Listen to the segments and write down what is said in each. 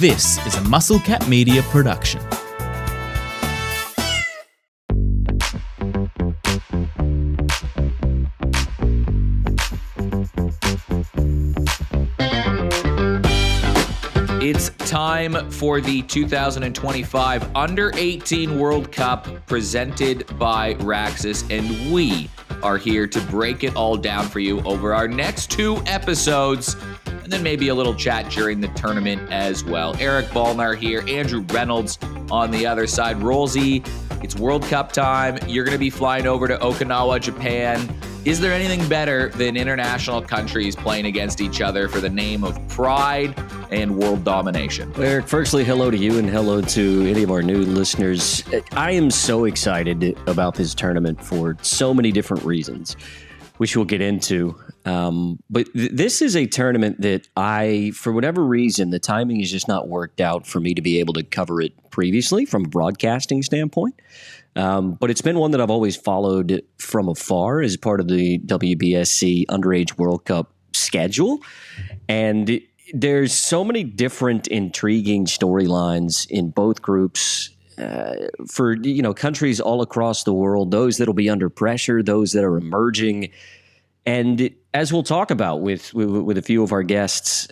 This is a Musclecat Media production. It's time for the 2025 Under-18 World Cup presented by Raxus, and we are here to break it all down for you over our next 2 episodes, and then maybe a little chat during the tournament as well. Eric Balnar here, Andrew Reynolds on the other side. Rollsy, it's World Cup time. You're going to be flying over to Okinawa, Japan. Is there anything better than international countries playing against each other for the name of pride and world domination? Well, Eric, firstly, hello to you and hello to any of our new listeners. I am so excited about this tournament for so many different reasons, which we'll get into. But this is a tournament that for whatever reason, the timing has just not worked out for me to be able to cover it previously from a broadcasting standpoint. But it's been one that I've always followed from afar as part of the WBSC Underage World Cup schedule. And there's so many different intriguing storylines in both groups for countries all across the world, those that will be under pressure, those that are emerging. And as we'll talk about with a few of our guests,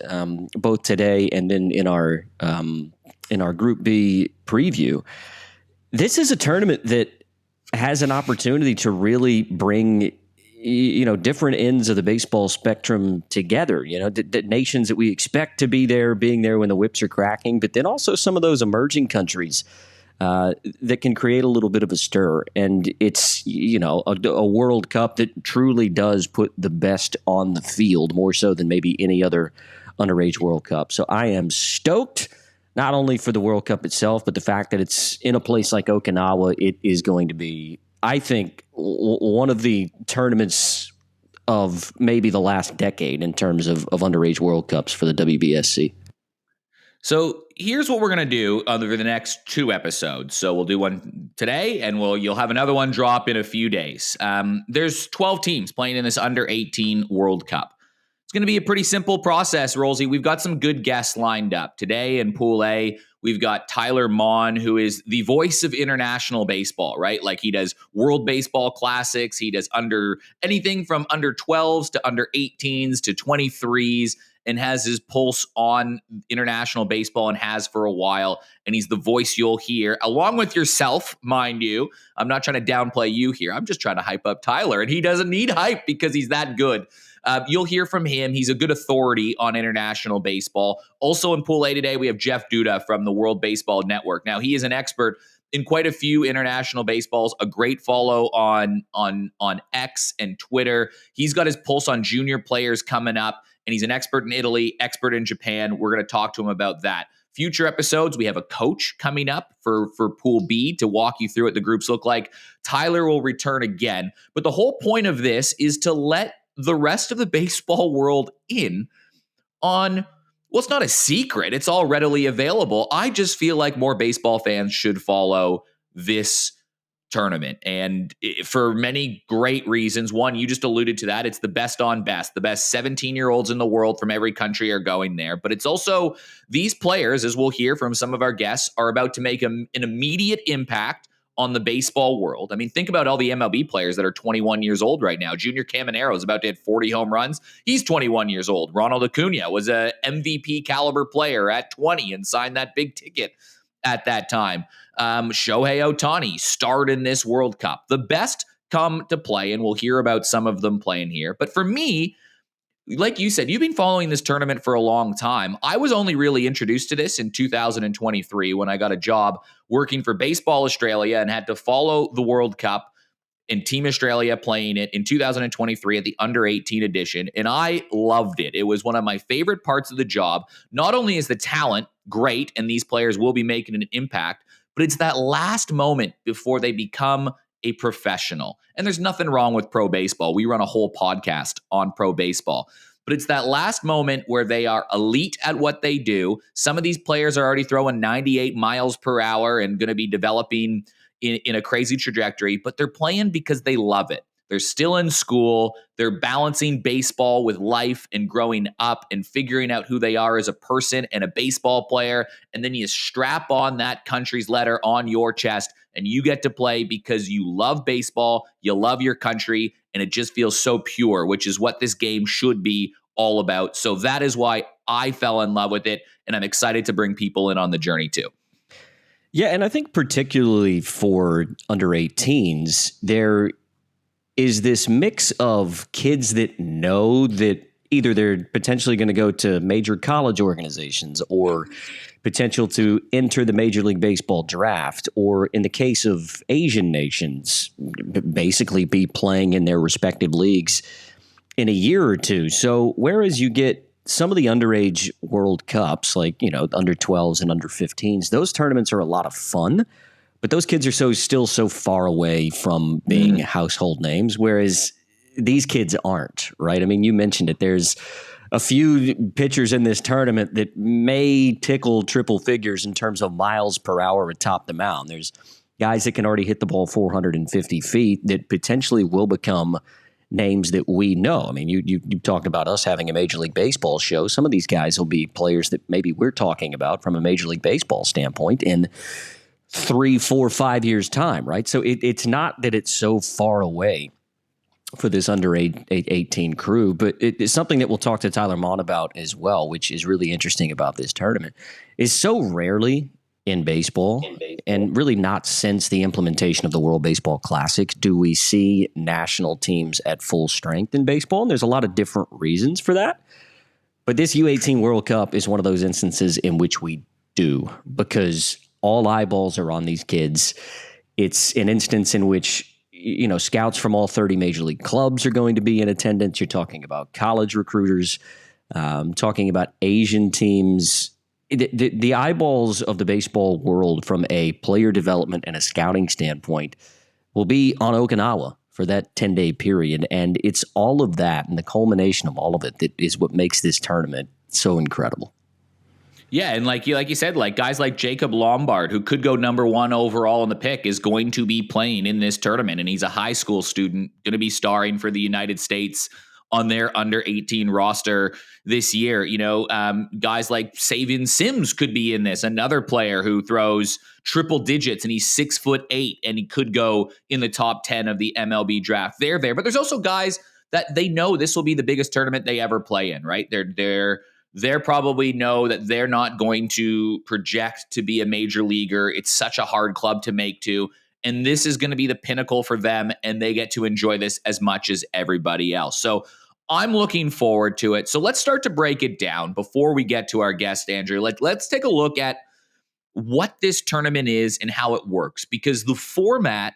both today and then in our Group B preview, this is a tournament that has an opportunity to really bring, different ends of the baseball spectrum together. The nations that we expect to be there, being there when the whips are cracking, but then also some of those emerging countries that can create a little bit of a stir. And it's, a World Cup that truly does put the best on the field, more so than maybe any other underage World Cup. So I am stoked. Not only for the World Cup itself, but the fact that it's in a place like Okinawa, it is going to be, I think, one of the tournaments of maybe the last decade in terms of underage World Cups for the WBSC. So here's what we're going to do over the next 2 episodes. So we'll do one today, and you'll have another one drop in a few days. There's 12 teams playing in this Under-18 World Cup. It's going to be a pretty simple process, Rollsy. We've got some good guests lined up. Today in Pool A, we've got Tyler Maun, who is the voice of international baseball, right? Like, he does World Baseball Classics. He does anything from under 12s to under 18s to 23s, and has his pulse on international baseball and has for a while. And he's the voice you'll hear, along with yourself, mind you. I'm not trying to downplay you here. I'm just trying to hype up Tyler, and he doesn't need hype because he's that good. You'll hear from him. He's a good authority on international baseball. Also in Pool A today, we have Jeff Duda from the World Baseball Network. Now, he is an expert in quite a few international baseballs, a great follow on X and Twitter. He's got his pulse on junior players coming up, and he's an expert in Italy, expert in Japan. We're going to talk to him about that. Future episodes, we have a coach coming up for Pool B to walk you through what the groups look like. Tyler will return again. But the whole point of this is to let the rest of the baseball world in on, well, it's not a secret. It's all readily available. I just feel like more baseball fans should follow this tournament, and for many great reasons. One, you just alluded to that. It's the best on best. The best 17-year-olds in the world from every country are going there. But it's also these players, as we'll hear from some of our guests, are about to make an immediate impact on the baseball world. I mean, think about all the MLB players that are 21 years old right now. Junior Caminero is about to hit 40 home runs. He's 21 years old. Ronald Acuna was a MVP caliber player at 20 and signed that big ticket at that time. Shohei Ohtani starred in this World Cup. The best come to play, and we'll hear about some of them playing here. But for me, like you said, you've been following this tournament for a long time. I was only really introduced to this in 2023 when I got a job working for Baseball Australia and had to follow the World Cup and Team Australia playing it in 2023 at the Under-18 edition, and I loved it. It was one of my favorite parts of the job. Not only is the talent great, and these players will be making an impact, but it's that last moment before they become a professional. And there's nothing wrong with pro baseball. We run a whole podcast on pro baseball. But it's that last moment where they are elite at what they do. Some of these players are already throwing 98 miles per hour and going to be developing in a crazy trajectory, but they're playing because they love it. They're still in school. They're balancing baseball with life and growing up and figuring out who they are as a person and a baseball player. And then you strap on that country's letter on your chest and you get to play because you love baseball, you love your country, and it just feels so pure, which is what this game should be all about. So that is why I fell in love with it, and I'm excited to bring people in on the journey too. Yeah, and I think particularly for under 18s, there is this mix of kids that know that either they're potentially going to go to major college organizations or potential to enter the Major League Baseball draft, or in the case of Asian nations, basically be playing in their respective leagues in a year or two. So whereas you get some of the underage World Cups, like, under 12s and under 15s, those tournaments are a lot of fun, but those kids are still so far away from being household names, whereas these kids aren't, right? I mean, you mentioned it. There's a few pitchers in this tournament that may tickle triple figures in terms of miles per hour atop the mound. There's guys that can already hit the ball 450 feet that potentially will become names that we know. I mean, you talked about us having a Major League Baseball show. Some of these guys will be players that maybe we're talking about from a Major League Baseball standpoint in 3, 4, 5 years' time, right? So it's not that it's so far away for this under 18 crew, but it's something that we'll talk to Tyler Maun about as well, which is really interesting about this tournament, is so rarely in baseball, and really not since the implementation of the World Baseball Classic do we see national teams at full strength in baseball. And there's a lot of different reasons for that. But this U-18 World Cup is one of those instances in which we do, because all eyeballs are on these kids. It's an instance in which, scouts from all 30 major league clubs are going to be in attendance. You're talking about college recruiters, talking about Asian teams. The eyeballs of the baseball world from a player development and a scouting standpoint will be on Okinawa for that 10-day period. And it's all of that and the culmination of all of it that is what makes this tournament so incredible. Yeah, and like you said, like guys like Jacob Lombard, who could go number 1 overall in the pick, is going to be playing in this tournament, and he's a high school student, going to be starring for the United States on their under 18 roster this year. Guys like Savion Sims could be in this, another player who throws triple digits, and he's 6'8", and he could go in the top 10 of the MLB draft. They're there, but there's also guys that they know this will be the biggest tournament they ever play in, right? They're probably know that they're not going to project to be a major leaguer. It's such a hard club to make to. And this is going to be the pinnacle for them, and they get to enjoy this as much as everybody else. So I'm looking forward to it. So let's start to break it down before we get to our guest, Andrew. Let's take a look at what this tournament is and how it works, because the format,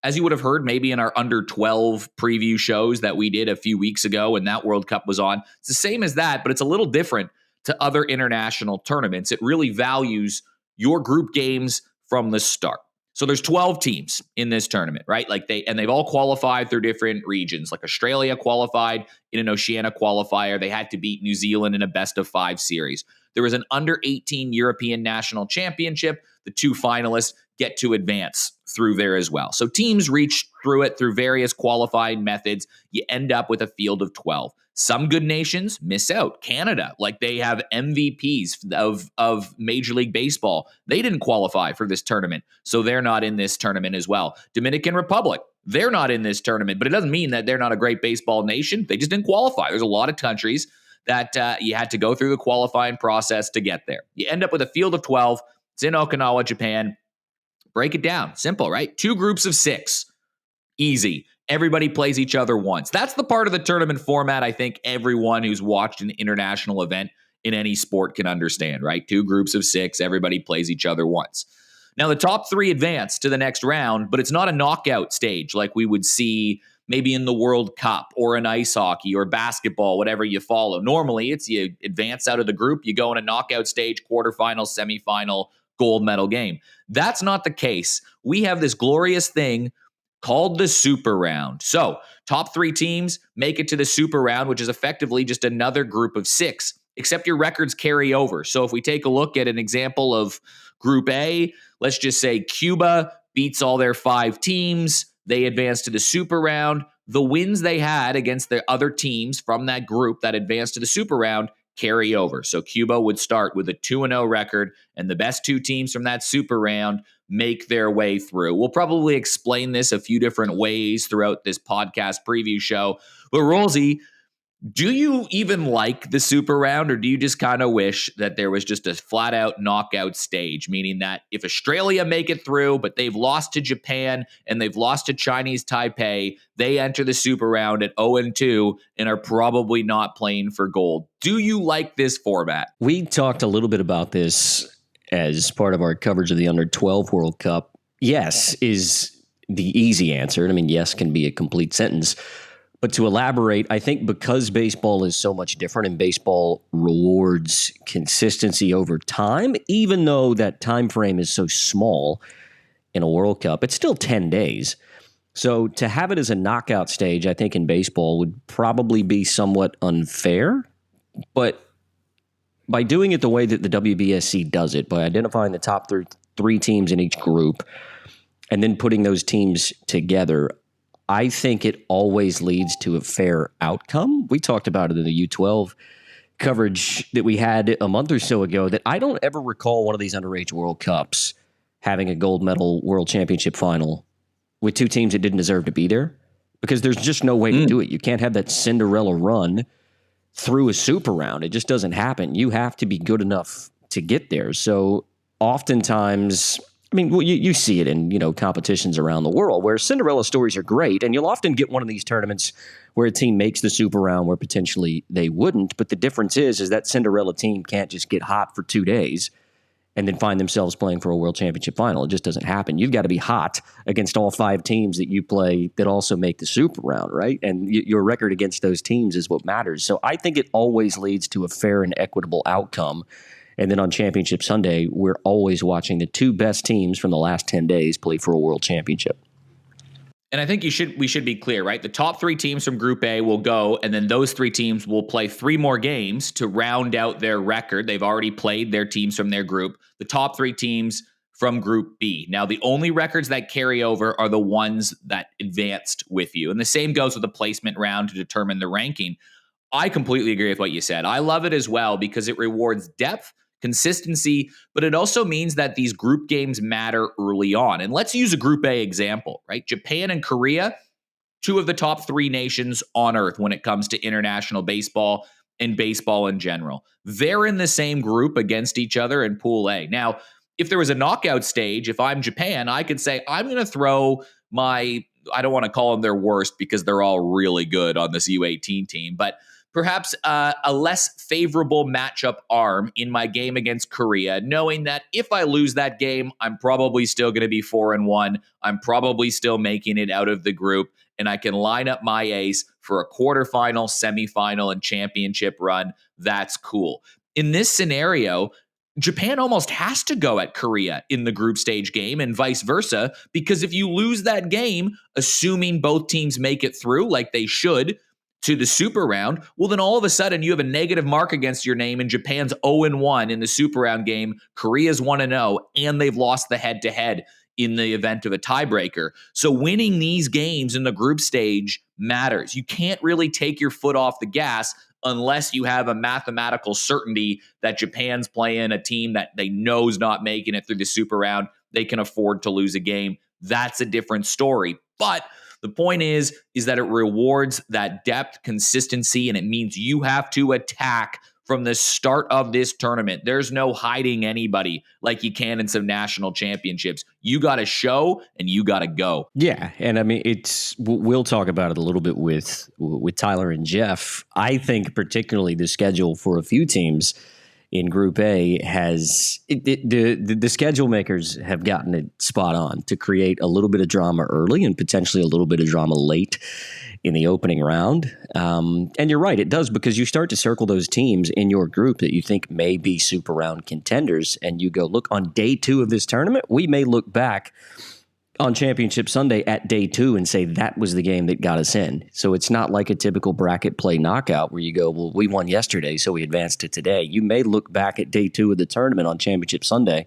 as you would have heard maybe in our under 12 preview shows that we did a few weeks ago when that World Cup was on, it's the same as that, but it's a little different to other international tournaments. It really values your group games from the start. So there's 12 teams in this tournament, right? They've all qualified through different regions. Like Australia qualified in an Oceania qualifier. They had to beat New Zealand in a best of 5 series. There was an under 18 European National Championship. The 2 finalists get to advance through there as well. So teams reach through it through various qualifying methods. You end up with a field of 12. Some good nations miss out. Canada, they have MVPs of Major League Baseball. They didn't qualify for this tournament, so they're not in this tournament as well. Dominican Republic, they're not in this tournament, but it doesn't mean that they're not a great baseball nation. They just didn't qualify. There's a lot of countries that you had to go through the qualifying process to get there. You end up with a field of 12. It's in Okinawa, Japan. Break it down. Simple, right? 2 groups of 6. Easy. Everybody plays each other once. That's the part of the tournament format I think everyone who's watched an international event in any sport can understand, right? 2 groups of 6. Everybody plays each other once. Now, the top 3 advance to the next round, but it's not a knockout stage like we would see maybe in the World Cup or in ice hockey or basketball, whatever you follow. Normally, it's you advance out of the group, you go in a knockout stage, quarterfinal, semifinal, gold medal game. That's not the case. We have this glorious thing called the Super Round. So, top 3 teams make it to the Super Round, which is effectively just another group of 6, except your records carry over. So, if we take a look at an example of Group A, let's just say Cuba beats all their 5 teams. They advance to the Super Round. the wins they had against the other teams from that group that advanced to the super round carry over. So Cuba would start with a 2-0 record, and the best two teams from that super round make their way through. We'll probably explain this a few different ways throughout this podcast preview show. But Rolsey, do you even like the super round, or do you just kind of wish that there was just a flat out knockout stage, meaning that if Australia make it through, but they've lost to Japan and they've lost to Chinese Taipei, they enter the super round at 0-2 and are probably not playing for gold? Do you like this format? We talked a little bit about this as part of our coverage of the Under-12 World Cup. Yes is the easy answer. I mean, yes can be a complete sentence. But to elaborate, I think because baseball is so much different and baseball rewards consistency over time, even though that time frame is so small in a World Cup, it's still 10 days. So to have it as a knockout stage, I think in baseball would probably be somewhat unfair. But by doing it the way that the WBSC does it, by identifying the top three teams in each group and then putting those teams together, I think it always leads to a fair outcome. We talked about it in the U-12 coverage that we had a month or so ago, that I don't ever recall one of these underage World Cups having a gold medal World Championship final with two teams that didn't deserve to be there, because there's just no way to do it. You can't have that Cinderella run through a super round. It just doesn't happen. You have to be good enough to get there. So oftentimes, I mean, well, you see it in, competitions around the world where Cinderella stories are great, and you'll often get one of these tournaments where a team makes the super round where potentially they wouldn't. But the difference is that Cinderella team can't just get hot for 2 days and then find themselves playing for a World Championship final. It just doesn't happen. You've got to be hot against all 5 teams that you play that also make the super round, right? And your record against those teams is what matters. So I think it always leads to a fair and equitable outcome. And then on Championship Sunday, we're always watching the 2 best teams from the last 10 days play for a World Championship. And I think we should be clear, right? The top 3 teams from Group A will go, and then those 3 teams will play 3 more games to round out their record. They've already played their teams from their group. The top 3 teams from Group B. Now, the only records that carry over are the ones that advanced with you. And the same goes with the placement round to determine the ranking. I completely agree with what you said. I love it as well because it rewards depth, consistency, but it also means that these group games matter early on. And let's use a Group A example, right? Japan and Korea, 2 of the top 3 nations on earth when it comes to international baseball and baseball in general. They're in the same group against each other in Pool A. Now, if there was a knockout stage, if I'm Japan, I could say, I'm going to throw I don't want to call them their worst because they're all really good on this U-18 team, but perhaps a less favorable matchup arm in my game against Korea, knowing that if I lose that game, I'm probably still going to be 4-1. I'm probably still making it out of the group, and I can line up my ace for a quarterfinal, semifinal, and championship run. That's cool. In this scenario, Japan almost has to go at Korea in the group stage game and vice versa, because if you lose that game, assuming both teams make it through like they should, to the super round, well, then all of a sudden you have a negative mark against your name, and Japan's 0-1 in the super round game. Korea's 1-0, and they've lost the head-to-head in the event of a tiebreaker. So winning these games in the group stage matters. You can't really take your foot off the gas unless you have a mathematical certainty that Japan's playing a team that they know is not making it through the super round. They can afford to lose a game. That's a different story. But the point is that it rewards that depth, consistency, and it means you have to attack from the start of this tournament. There's no hiding anybody like you can in some national championships. You got to show and you got to go. Yeah, and I mean, we'll talk about it a little bit with Tyler and Jeff. I think particularly the schedule for a few teams in Group A has the schedule makers have gotten it spot on to create a little bit of drama early and potentially a little bit of drama late in the opening round. And you're right, it does, because you start to circle those teams in your group that you think may be super round contenders, and you go, look, on day 2 of this tournament, we may look back on Championship Sunday at day 2 and say that was the game that got us in. So it's not like a typical bracket play knockout where you go, well, we won yesterday, so we advanced to today. You may look back at day 2 of the tournament on Championship Sunday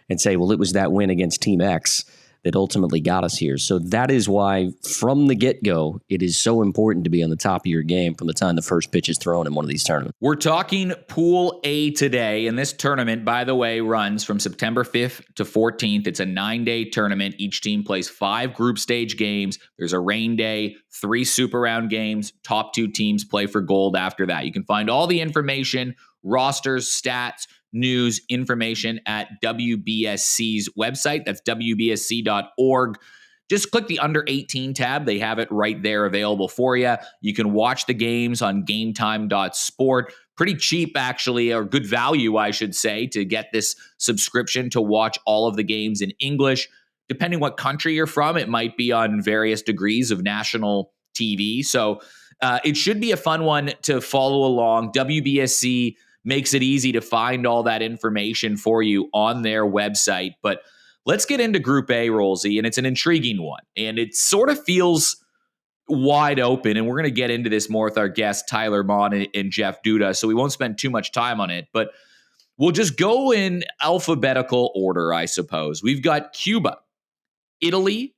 and say, well, it was that win against Team X that ultimately got us here. So that is why, from the get-go, it is so important to be on the top of your game from the time the first pitch is thrown in one of these tournaments. We're talking Pool A today, and this tournament, by the way, runs from September 5th to 14th. It's a 9-day tournament. Each team plays 5 group stage games. There's a rain day, 3 super round games. Top 2 teams play for gold after that. You can find all the information, rosters, stats, news, information at WBSC's website. That's WBSC.org. Just click the Under 18 tab. They have it right there available for you. You can watch the games on gametime.sport. Pretty cheap, actually, or good value, I should say, to get this subscription to watch all of the games in English. Depending what country you're from, it might be on various degrees of national TV. So it should be a fun one to follow along. WBSC makes it easy to find all that information for you on their website. But let's get into Group A, Rolsey, and it's an intriguing one. And it sort of feels wide open, and we're going to get into this more with our guests, Tyler Maun and Jeff Duda, so we won't spend too much time on it. But we'll just go in alphabetical order, I suppose. We've got Cuba, Italy,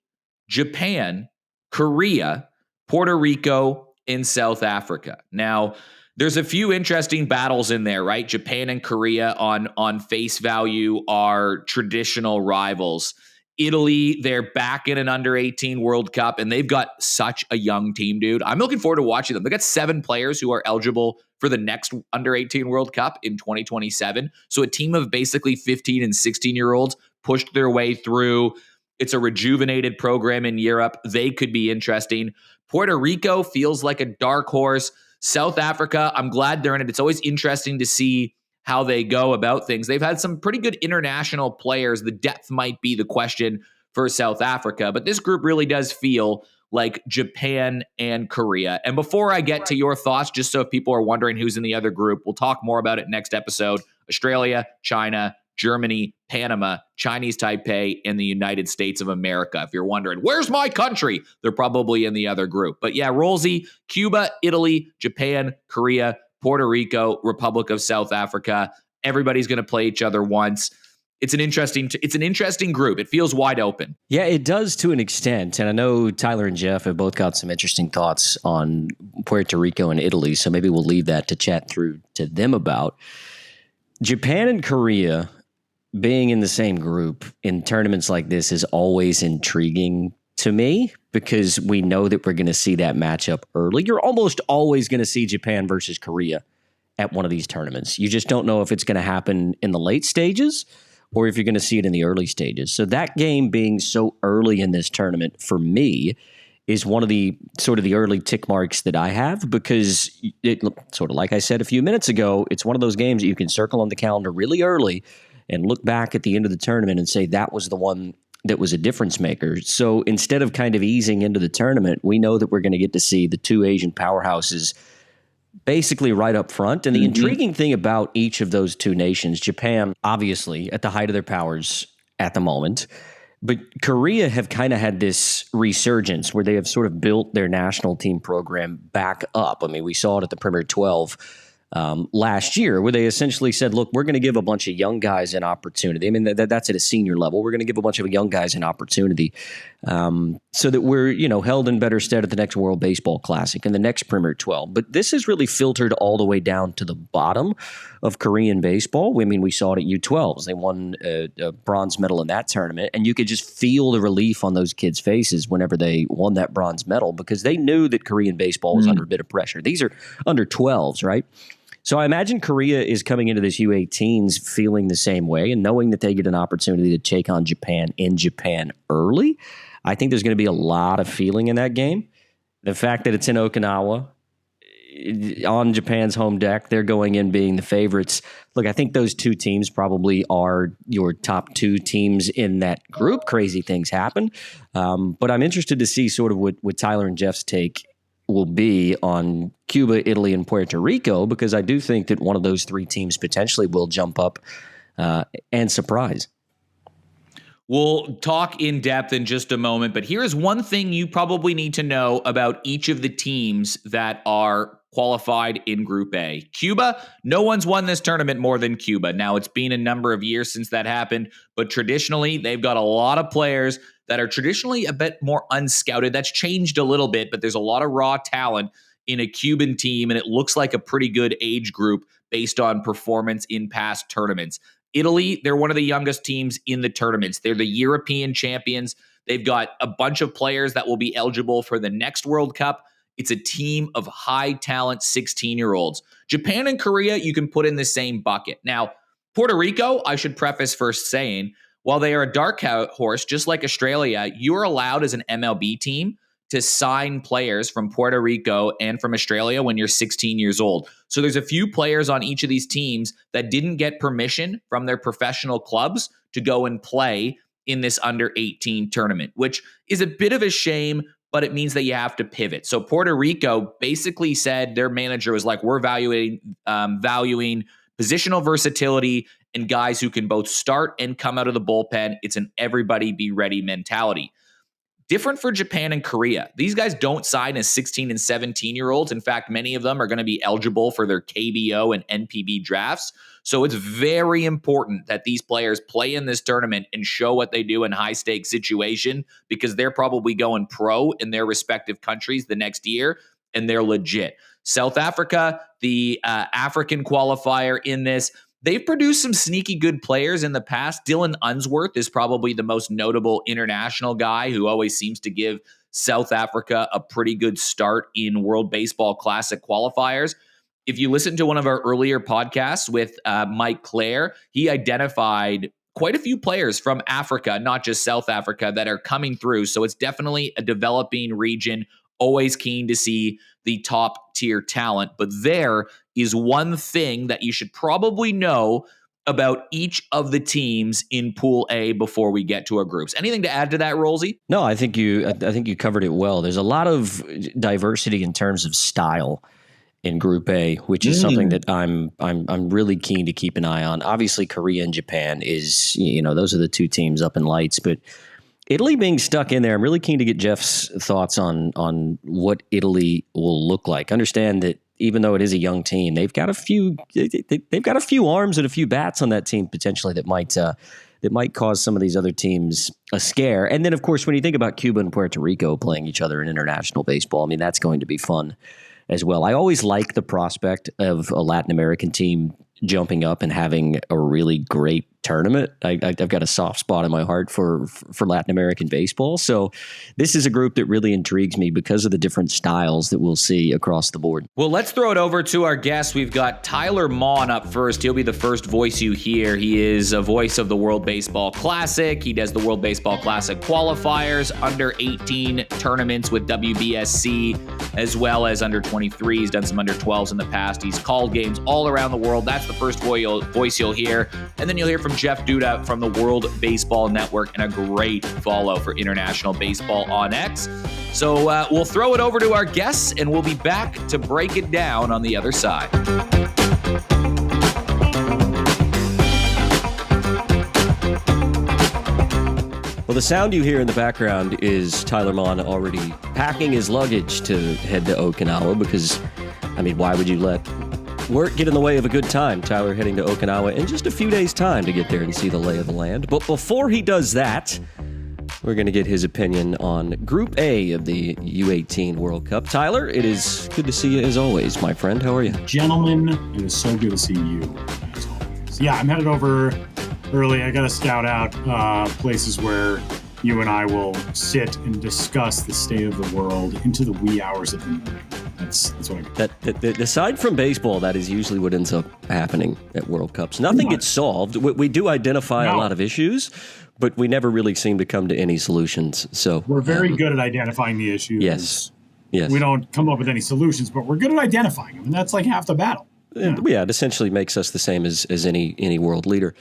Japan, Korea, Puerto Rico, and South Africa. Now, there's a few interesting battles in there, right? Japan and Korea on face value are traditional rivals. Italy, they're back in an under-18 World Cup, and they've got such a young team, dude. I'm looking forward to watching them. They got 7 players who are eligible for the next under-18 World Cup in 2027. So a team of basically 15 and 16-year-olds pushed their way through. It's a rejuvenated program in Europe. They could be interesting. Puerto Rico feels like a dark horse. South Africa, I'm glad they're in it. It's always interesting to see how they go about things. They've had some pretty good international players. The depth might be the question for South Africa, but this group really does feel like Japan and Korea. And before I get to your thoughts, just so if people are wondering who's in the other group, we'll talk more about it next episode. Australia, China, Germany, Panama, Chinese Taipei, and the United States of America. If you're wondering, where's my country? They're probably in the other group. But yeah, Rolsey, Cuba, Italy, Japan, Korea, Puerto Rico, Republic of South Africa. Everybody's going to play each other once. It's an interesting group. It feels wide open. Yeah, it does to an extent. And I know Tyler and Jeff have both got some interesting thoughts on Puerto Rico and Italy, so maybe we'll leave that to chat through to them about. Japan and Korea being in the same group in tournaments like this is always intriguing to me because we know that we're going to see that matchup early. You're almost always going to see Japan versus Korea at one of these tournaments. You just don't know if it's going to happen in the late stages or if you're going to see it in the early stages. So that game being so early in this tournament for me is one of the sort of the early tick marks that I have because it, sort of like I said a few minutes ago, it's one of those games that you can circle on the calendar really early and look back at the end of the tournament and say that was the one that was a difference maker. So instead of kind of easing into the tournament, we know that we're going to get to see the 2 Asian powerhouses basically right up front. And the intriguing thing about each of those 2 nations, Japan, obviously at the height of their powers at the moment, but Korea have kind of had this resurgence where they have sort of built their national team program back up. I mean, we saw it at the Premier 12 last year where they essentially said, look, we're going to give a bunch of young guys an opportunity. I mean, that's at a senior level. We're going to give a bunch of young guys an opportunity so that we're, held in better stead at the next World Baseball Classic and the next Premier 12. But this has really filtered all the way down to the bottom of Korean baseball. I mean, we saw it at U-12s. They won a bronze medal in that tournament, and you could just feel the relief on those kids' faces whenever they won that bronze medal because they knew that Korean baseball was under a bit of pressure. These are under 12s, right? So I imagine Korea is coming into this U-18s feeling the same way and knowing that they get an opportunity to take on Japan in Japan early. I think there's going to be a lot of feeling in that game. The fact that it's in Okinawa, on Japan's home deck, they're going in being the favorites. Look, I think those 2 teams probably are your top 2 teams in that group. Crazy things happen. But I'm interested to see sort of what Tyler and Jeff's take will be on Cuba, Italy, and Puerto Rico, because I do think that one of those 3 teams potentially will jump up and surprise. We'll talk in depth in just a moment, but here's one thing you probably need to know about each of the teams that are qualified in Group A. Cuba, no one's won this tournament more than Cuba. Now, it's been a number of years since that happened, but traditionally, they've got a lot of players that are traditionally a bit more unscouted. That's changed a little bit, but there's a lot of raw talent in a Cuban team, and it looks like a pretty good age group based on performance in past tournaments. Italy, they're one of the youngest teams in the tournaments. They're the European champions. They've got a bunch of players that will be eligible for the next World Cup. It's a team of high talent 16-year-olds. Japan and Korea, you can put in the same bucket. Now, Puerto Rico, I should preface first saying, while they are a dark horse, just like Australia, you're allowed as an MLB team to sign players from Puerto Rico and from Australia when you're 16 years old. So there's a few players on each of these teams that didn't get permission from their professional clubs to go and play in this under 18 tournament, which is a bit of a shame, but it means that you have to pivot. So Puerto Rico basically said, their manager was like, we're valuing positional versatility and guys who can both start and come out of the bullpen. It's an everybody be ready mentality. Different for Japan and Korea. These guys don't sign as 16 and 17-year-olds. In fact, many of them are going to be eligible for their KBO and NPB drafts. So it's very important that these players play in this tournament and show what they do in high-stakes situation, because they're probably going pro in their respective countries the next year, and they're legit. South Africa, the African qualifier in this, they've produced some sneaky good players in the past. Dylan Unsworth is probably the most notable international guy who always seems to give South Africa a pretty good start in World Baseball Classic qualifiers. If you listen to one of our earlier podcasts with Mike Clare, he identified quite a few players from Africa, not just South Africa, that are coming through. So it's definitely a developing region. Always keen to see the top tier talent. But there is one thing that you should probably know about each of the teams in Pool A before we get to our groups. Anything to add to that, Rolsey? No, I think you covered it well. There's a lot of diversity in terms of style in Group A, which is something that I'm really keen to keep an eye on. Obviously, Korea and Japan is, those are the two teams up in lights, but Italy being stuck in there, I'm really keen to get Jeff's thoughts on what Italy will look like. Understand that even though it is a young team, they've got a few arms and a few bats on that team potentially that might cause some of these other teams a scare. And then, of course, when you think about Cuba and Puerto Rico playing each other in international baseball, I mean, that's going to be fun as well. I always like the prospect of a Latin American team jumping up and having a really great tournament. I've got a soft spot in my heart for Latin American baseball. So this is a group that really intrigues me because of the different styles that we'll see across the board. Well, let's throw it over to our guest. We've got Tyler Maun up first. He'll be the first voice you hear. He is a voice of the World Baseball Classic. He does the World Baseball Classic qualifiers, under 18 tournaments with WBSC, as well as under 23. He's done some under 12s in the past. He's called games all around the world. That's the first voice you'll hear. And then you'll hear from Jeff Duda from the World Baseball Network, and a great follow for international baseball on X. So we'll throw it over to our guests, and we'll be back to break it down on the other side. Well, the sound you hear in the background is Tyler Maun already packing his luggage to head to Okinawa because, I mean, why would you let work get in the way of a good time? Tyler heading to Okinawa in just a few days' time to get there and see the lay of the land. But before he does that, we're going to get his opinion on Group A of the U-18 World Cup. Tyler, it is good to see you as always, my friend. How are you? Gentlemen, it is so good to see you as always. Yeah, I'm headed over early. I got to scout out places where you and I will sit and discuss the state of the world into the wee hours of the morning. That's what I get. Aside from baseball, that is usually what ends up happening at World Cups. Nothing gets solved. We do identify a lot of issues, but we never really seem to come to any solutions. So we're very good at identifying the issues. Yes. We don't come up with any solutions, but we're good at identifying them, and that's like half the battle. Yeah, it essentially makes us the same as any world leader.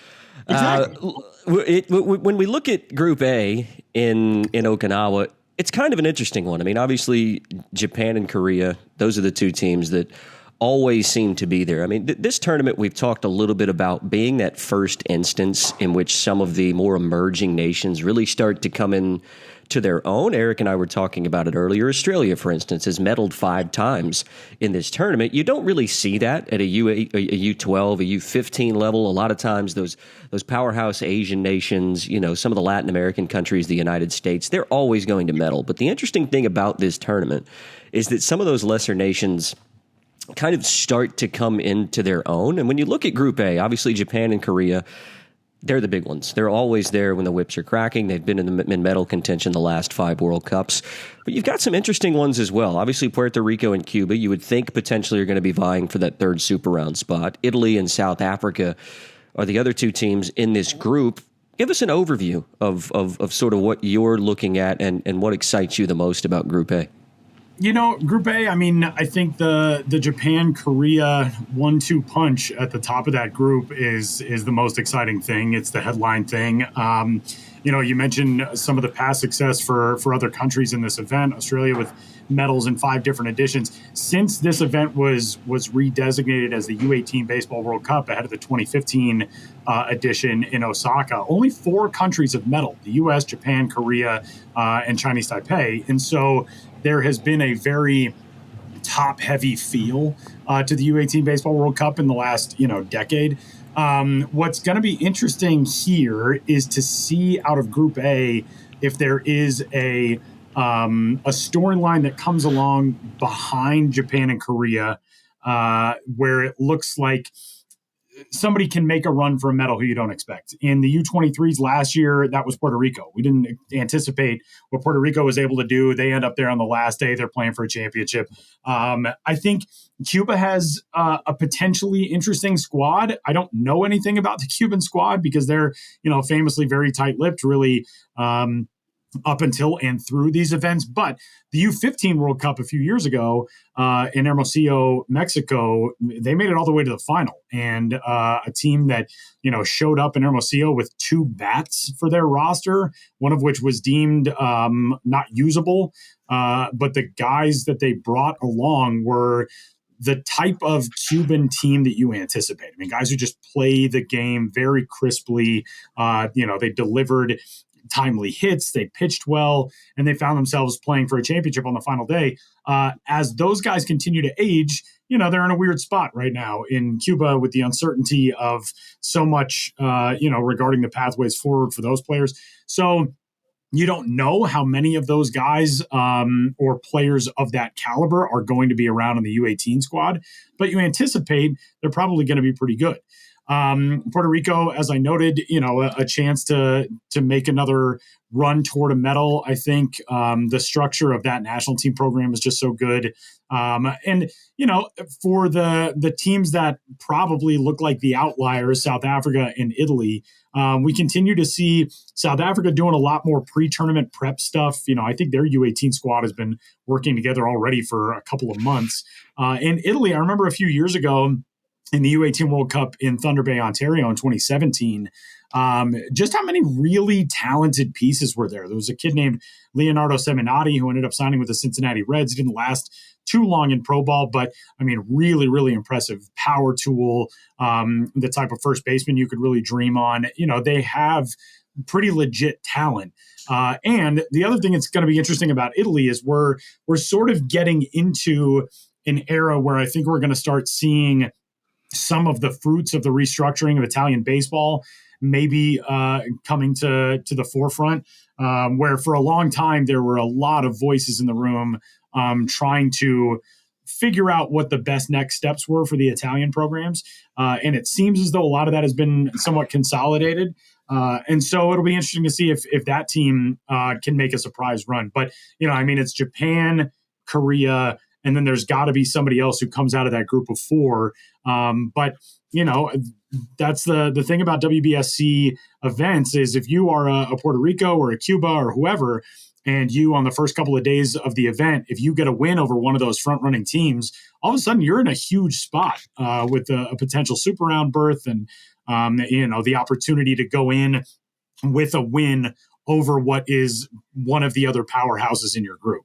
Exactly. When we look at Group A in Okinawa, it's kind of an interesting one. I mean, obviously, Japan and Korea, those are the two teams that always seem to be there. I mean, this tournament, we've talked a little bit about being that first instance in which some of the more emerging nations really start to come in to their own. Eric and I were talking about it earlier. Australia, for instance, has medaled 5 times in this tournament. You don't really see that at a U8, a U12, a U15 level. A lot of times those powerhouse Asian nations, some of the Latin American countries, the United States, they're always going to medal. But the interesting thing about this tournament is that some of those lesser nations kind of start to come into their own. And when you look at Group A, obviously Japan and Korea, they're the big ones. They're always there when the whips are cracking. They've been in medal contention the last 5 World Cups. But you've got some interesting ones as well. Obviously, Puerto Rico and Cuba, you would think potentially are going to be vying for that 3rd super round spot. Italy and South Africa are the other 2 teams in this group. Give us an overview of sort of what you're looking at and what excites you the most about Group A. Group A, I think the Japan-Korea 1-2 punch at the top of that group is the most exciting thing. It's the headline thing. You mentioned some of the past success for other countries in this event, Australia with medals in 5 different editions. Since this event was redesignated as the U-18 Baseball World Cup ahead of the 2015 edition in Osaka, only 4 countries have medaled: the U.S., Japan, Korea, and Chinese Taipei. And so there has been a very top-heavy feel to the U-18 Baseball World Cup in the last, decade. What's going to be interesting here is to see out of Group A if there is a storyline that comes along behind Japan and Korea, where it looks like somebody can make a run for a medal who you don't expect. In the U23s last year, that was Puerto Rico. We didn't anticipate what Puerto Rico was able to do. They end up there on the last day. They're playing for a championship. I think Cuba has a potentially interesting squad. I don't know anything about the Cuban squad because they're, famously very tight-lipped, really, up until and through these events. But the U15 World Cup a few years ago in Hermosillo, Mexico, they made it all the way to the final. And a team that, showed up in Hermosillo with 2 bats for their roster, one of which was deemed not usable. But the guys that they brought along were the type of Cuban team that you anticipate. Guys who just play the game very crisply. They delivered timely hits, they pitched well, and they found themselves playing for a championship on the final day. As those guys continue to age, they're in a weird spot right now in Cuba with the uncertainty of so much, regarding the pathways forward for those players. So you don't know how many of those guys or players of that caliber are going to be around in the U18 squad, but you anticipate they're probably going to be pretty good. Puerto Rico, as I noted, a chance to make another run toward a medal. I think the structure of that national team program is just so good. And for the teams that probably look like the outliers, South Africa and Italy, we continue to see South Africa doing a lot more pre-tournament prep stuff. I think their U18 squad has been working together already for a couple of months. And Italy, I remember a few years ago, in the U18 World Cup in Thunder Bay, Ontario in 2017, just how many really talented pieces were there. There was a kid named Leonardo Seminati who ended up signing with the Cincinnati Reds. He didn't last too long in pro ball, but really, really impressive power tool, the type of first baseman you could really dream on. They have pretty legit talent. And the other thing that's going to be interesting about Italy is we're sort of getting into an era where I think we're going to start seeing some of the fruits of the restructuring of Italian baseball maybe coming to the forefront, where for a long time there were a lot of voices in the room trying to figure out what the best next steps were for the Italian programs. And it seems as though a lot of that has been somewhat consolidated. And so it'll be interesting to see if that team can make a surprise run. But, it's Japan, Korea, and then there's got to be somebody else who comes out of that group of 4. But, that's the thing about WBSC events is if you are a Puerto Rico or a Cuba or whoever, and you on the first couple of days of the event, if you get a win over one of those front-running teams, all of a sudden you're in a huge spot with a potential super round berth and, the opportunity to go in with a win over what is one of the other powerhouses in your group.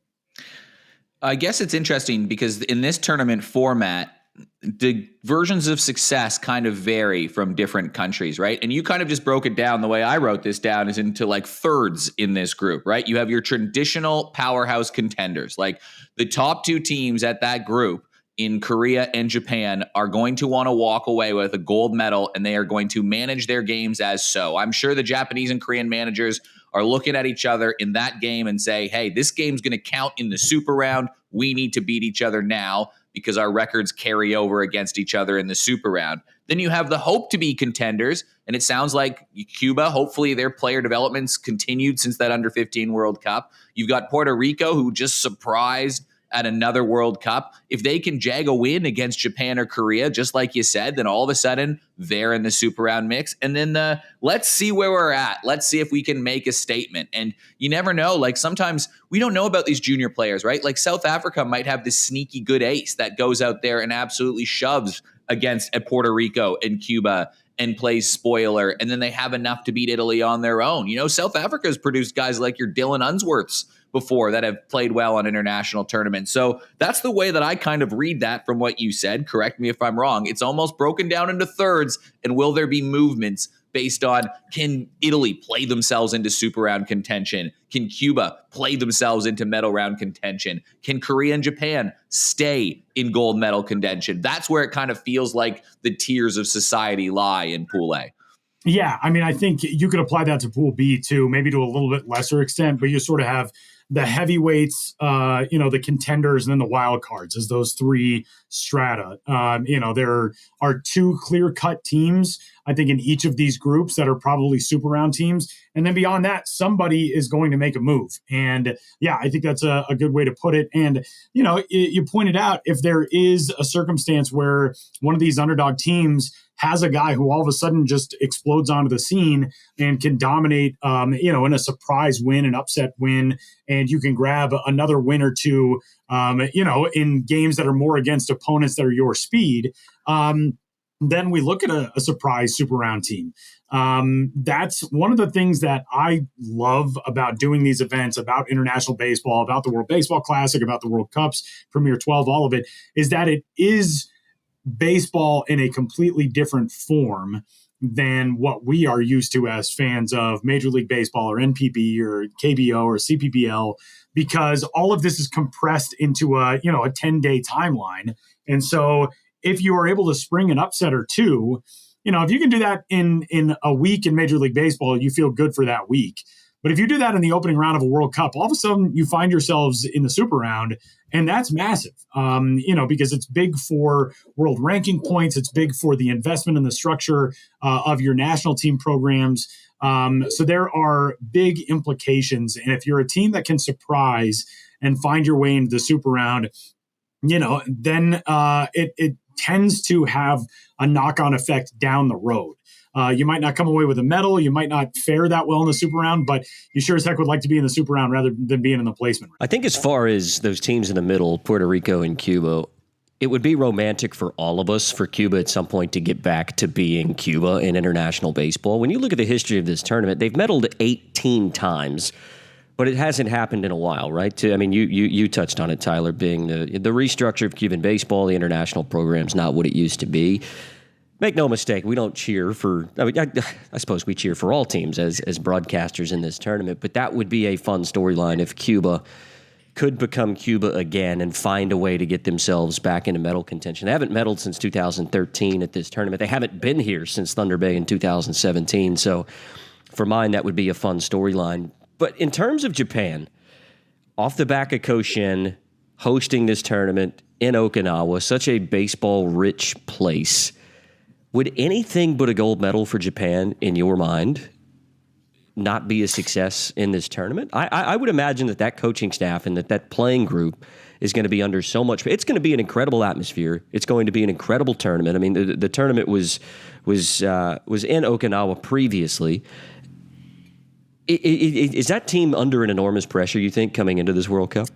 I guess it's interesting because in this tournament format, the versions of success kind of vary from different countries, right? And you kind of just broke it down. The way I wrote this down is into like thirds in this group, right? You have your traditional powerhouse contenders, like the top two teams at that group in Korea and Japan are going to want to walk away with a gold medal, and they are going to manage their games as so. I'm sure the Japanese and Korean managers are looking at each other in that game and say, hey, this game's going to count in the super round. We need to beat each other now because our records carry over against each other in the super round. Then you have the hope to be contenders, and it sounds like Cuba, hopefully their player development's continued since that under-15 World Cup. You've got Puerto Rico, who just surprised at another World Cup. If they can jag a win against Japan or Korea, just like you said, then all of a sudden they're in the super round mix. And then let's see where we're at. Let's see if we can make a statement. And you never know. Like sometimes we don't know about these junior players, right? Like South Africa might have this sneaky good ace that goes out there and absolutely shoves against Puerto Rico and Cuba and plays spoiler. And then they have enough to beat Italy on their own. You know, South Africa has produced guys like your Dylan Unsworths before that have played well on international tournaments. So that's the way that I kind of read that from what you said. Correct me if I'm wrong. It's almost broken down into thirds. And will there be movements based on, can Italy play themselves into super round contention? Can Cuba play themselves into medal round contention? Can Korea and Japan stay in gold medal contention? That's where it kind of feels like the tiers of society lie in Pool A. Yeah, I mean, I think you could apply that to Pool B too, maybe to a little bit lesser extent, but you sort of have the heavyweights, the contenders, and then the wild cards as those three strata. There are two clear-cut teams, I think, in each of these groups that are probably super round teams. And then beyond that, somebody is going to make a move. And yeah, I think that's a good way to put it. And, you pointed out, if there is a circumstance where one of these underdog teams has a guy who all of a sudden just explodes onto the scene and can dominate, in a surprise win, an upset win, and you can grab another win or two, in games that are more against opponents that are your speed, then we look at a surprise super round team. That's one of the things that I love about doing these events, about international baseball, about the World Baseball Classic, about the World Cups, Premier 12, all of it, is that it is baseball in a completely different form than what we are used to as fans of Major League Baseball or NPB or KBO or CPBL, because all of this is compressed into a 10-day timeline. And so if you are able to spring an upset or two, if you can do that in a week in Major League Baseball, you feel good for that week. But if you do that in the opening round of a World Cup, all of a sudden you find yourselves in the super round, and that's massive, because it's big for world ranking points. It's big for the investment in the structure of your national team programs. So there are big implications. And if you're a team that can surprise and find your way into the super round, then it tends to have a knock-on effect down the road. You might not come away with a medal. You might not fare that well in the super round, but you sure as heck would like to be in the super round rather than being in the placement round. I think as far as those teams in the middle, Puerto Rico and Cuba, it would be romantic for all of us, for Cuba at some point to get back to being Cuba in international baseball. When you look at the history of this tournament, they've medaled 18 times, but it hasn't happened in a while, right? You touched on it, Tyler, being the restructure of Cuban baseball, the international program's not what it used to be. Make no mistake, we don't cheer for, I suppose we cheer for all teams as broadcasters in this tournament, but that would be a fun storyline if Cuba could become Cuba again and find a way to get themselves back into medal contention. They haven't medaled since 2013 at this tournament. They haven't been here since Thunder Bay in 2017, so for mine, that would be a fun storyline. But in terms of Japan, off the back of Koshin, hosting this tournament in Okinawa, such a baseball-rich place, would anything but a gold medal for Japan, in your mind, not be a success in this tournament? I would imagine that coaching staff and that playing group is going to be under so much. It's going to be an incredible atmosphere. It's going to be an incredible tournament. I mean, the tournament was in Okinawa previously. Is that team under an enormous pressure, you think, coming into this World Cup?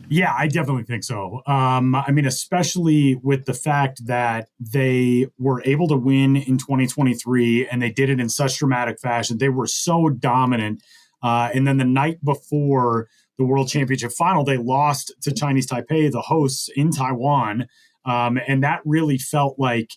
Yeah, I definitely think so. Especially with the fact that they were able to win in 2023 and they did it in such dramatic fashion. They were so dominant. And then the night before the World Championship final, they lost to Chinese Taipei, the hosts in Taiwan. And that really felt like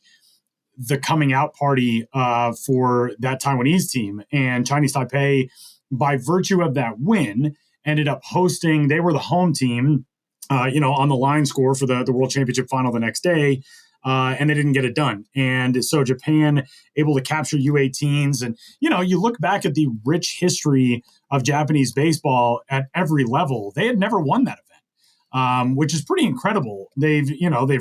the coming out party for that Taiwanese team. And Chinese Taipei, by virtue of that win, ended up hosting, they were the home team, on the line score for the World Championship final the next day. And they didn't get it done. And so Japan able to capture U-18s. And, you look back at the rich history of Japanese baseball at every level, they had never won that event, which is pretty incredible. They've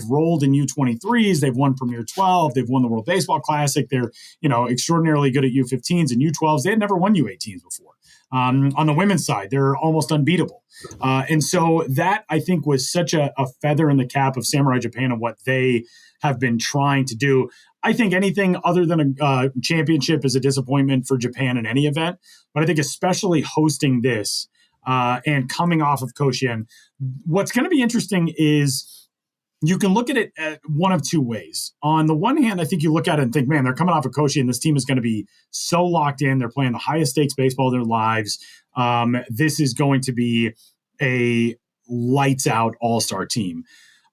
rolled in U-23s, they've won Premier 12, they've won the World Baseball Classic. They're, extraordinarily good at U-15s and U-12s. They had never won U-18s before. On the women's side, they're almost unbeatable. And so that, I think, was such a feather in the cap of Samurai Japan and what they have been trying to do. I think anything other than a championship is a disappointment for Japan in any event. But I think especially hosting this and coming off of Koshien, what's going to be interesting is you can look at it one of two ways. On the one hand, I think you look at it and think, man, they're coming off of Koshien. This team is going to be so locked in. They're playing the highest stakes baseball of their lives. This is going to be a lights out all-star team.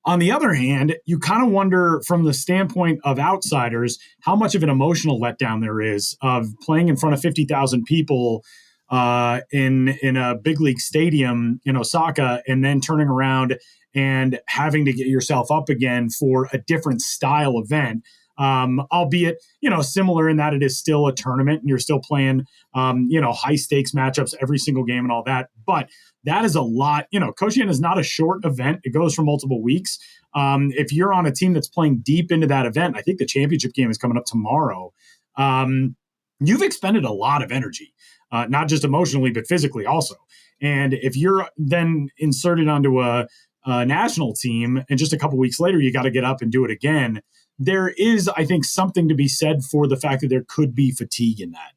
On the other hand, you kind of wonder from the standpoint of outsiders how much of an emotional letdown there is of playing in front of 50,000 people in a big league stadium in Osaka and then turning around and having to get yourself up again for a different style event. Albeit, similar in that it is still a tournament and you're still playing, high stakes matchups every single game and all that. But that is a lot. Koshien is not a short event. It goes for multiple weeks. If you're on a team that's playing deep into that event, I think the championship game is coming up tomorrow. You've expended a lot of energy, not just emotionally, but physically also. And if you're then inserted onto a national team and just a couple weeks later, you got to get up and do it again. There is, I think, something to be said for the fact that there could be fatigue in that.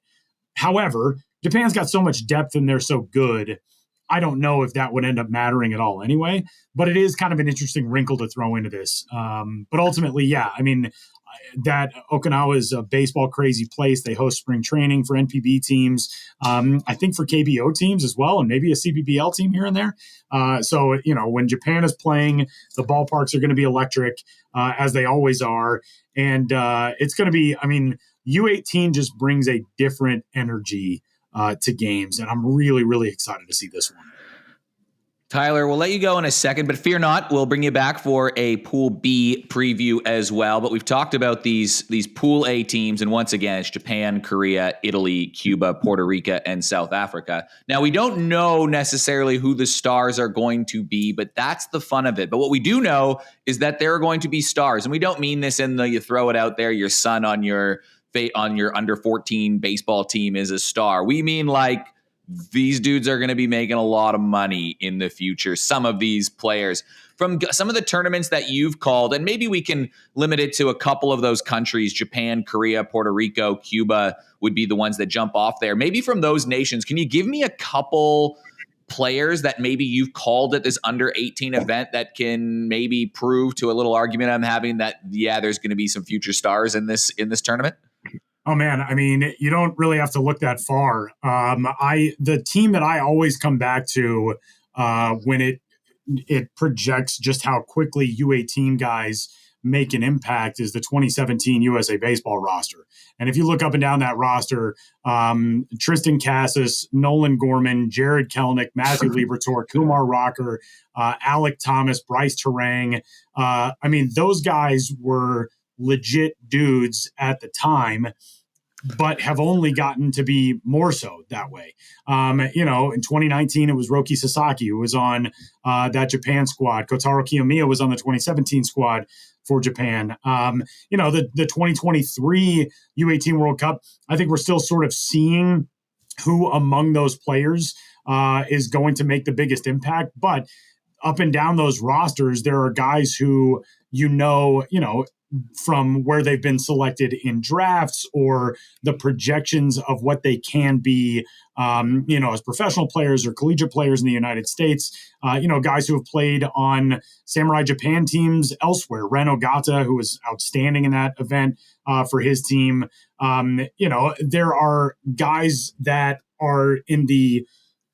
However, Japan's got so much depth and they're so good. I don't know if that would end up mattering at all anyway, but it is kind of an interesting wrinkle to throw into this. But ultimately, yeah, I mean, that Okinawa is a baseball crazy place. They host spring training for NPB teams. I think for KBO teams as well, and maybe a CBBL team here and there. So, when Japan is playing, the ballparks are going to be electric, as they always are. And it's going to be, U-18 just brings a different energy to games. And I'm really, really excited to see this one. Tyler, we'll let you go in a second, but fear not, we'll bring you back for a Pool B preview as well. But we've talked about these Pool A teams, and once again, it's Japan, Korea, Italy, Cuba, Puerto Rico, and South Africa. Now, we don't know necessarily who the stars are going to be, but that's the fun of it. But what we do know is that there are going to be stars, and we don't mean this in the you throw it out there, your son on your under 14 baseball team is a star. We mean like these dudes are going to be making a lot of money in the future. Some of these players from some of the tournaments that you've called, and maybe we can limit it to a couple of those countries, Japan, Korea, Puerto Rico, Cuba would be the ones that jump off there. Maybe from those nations, can you give me a couple players that maybe you've called at this under 18 event that can maybe prove to a little argument I'm having that, yeah, there's going to be some future stars in this tournament? Oh man, you don't really have to look that far. The team that I always come back to when it projects just how quickly U-18 guys make an impact is the 2017 USA Baseball roster. And if you look up and down that roster, Tristan Cassis, Nolan Gorman, Jared Kelnick, Matthew Liberatore, Kumar Rocker, Alec Thomas, Bryce Terang. Those guys were legit dudes at the time, but have only gotten to be more so that way. In 2019, it was Roki Sasaki who was on that Japan squad. Kotaro Kiyomiya was on the 2017 squad for Japan. The 2023 U-18 World Cup, I think we're still sort of seeing who among those players is going to make the biggest impact. But up and down those rosters, there are guys who, from where they've been selected in drafts or the projections of what they can be, as professional players or collegiate players in the United States, guys who have played on Samurai Japan teams elsewhere. Ren Ogata, who was outstanding in that event for his team. There are guys that are in the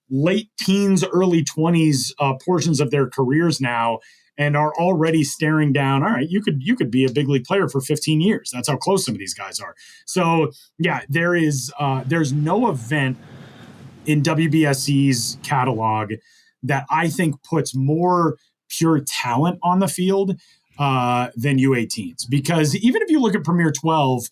late teens, early 20s portions of their careers now. and are already staring down, all right, you could be a big league player for 15 years. That's how close some of these guys are. So yeah, there's no event in WBSC's catalog that I think puts more pure talent on the field than U18s. Because even if you look at Premier 12,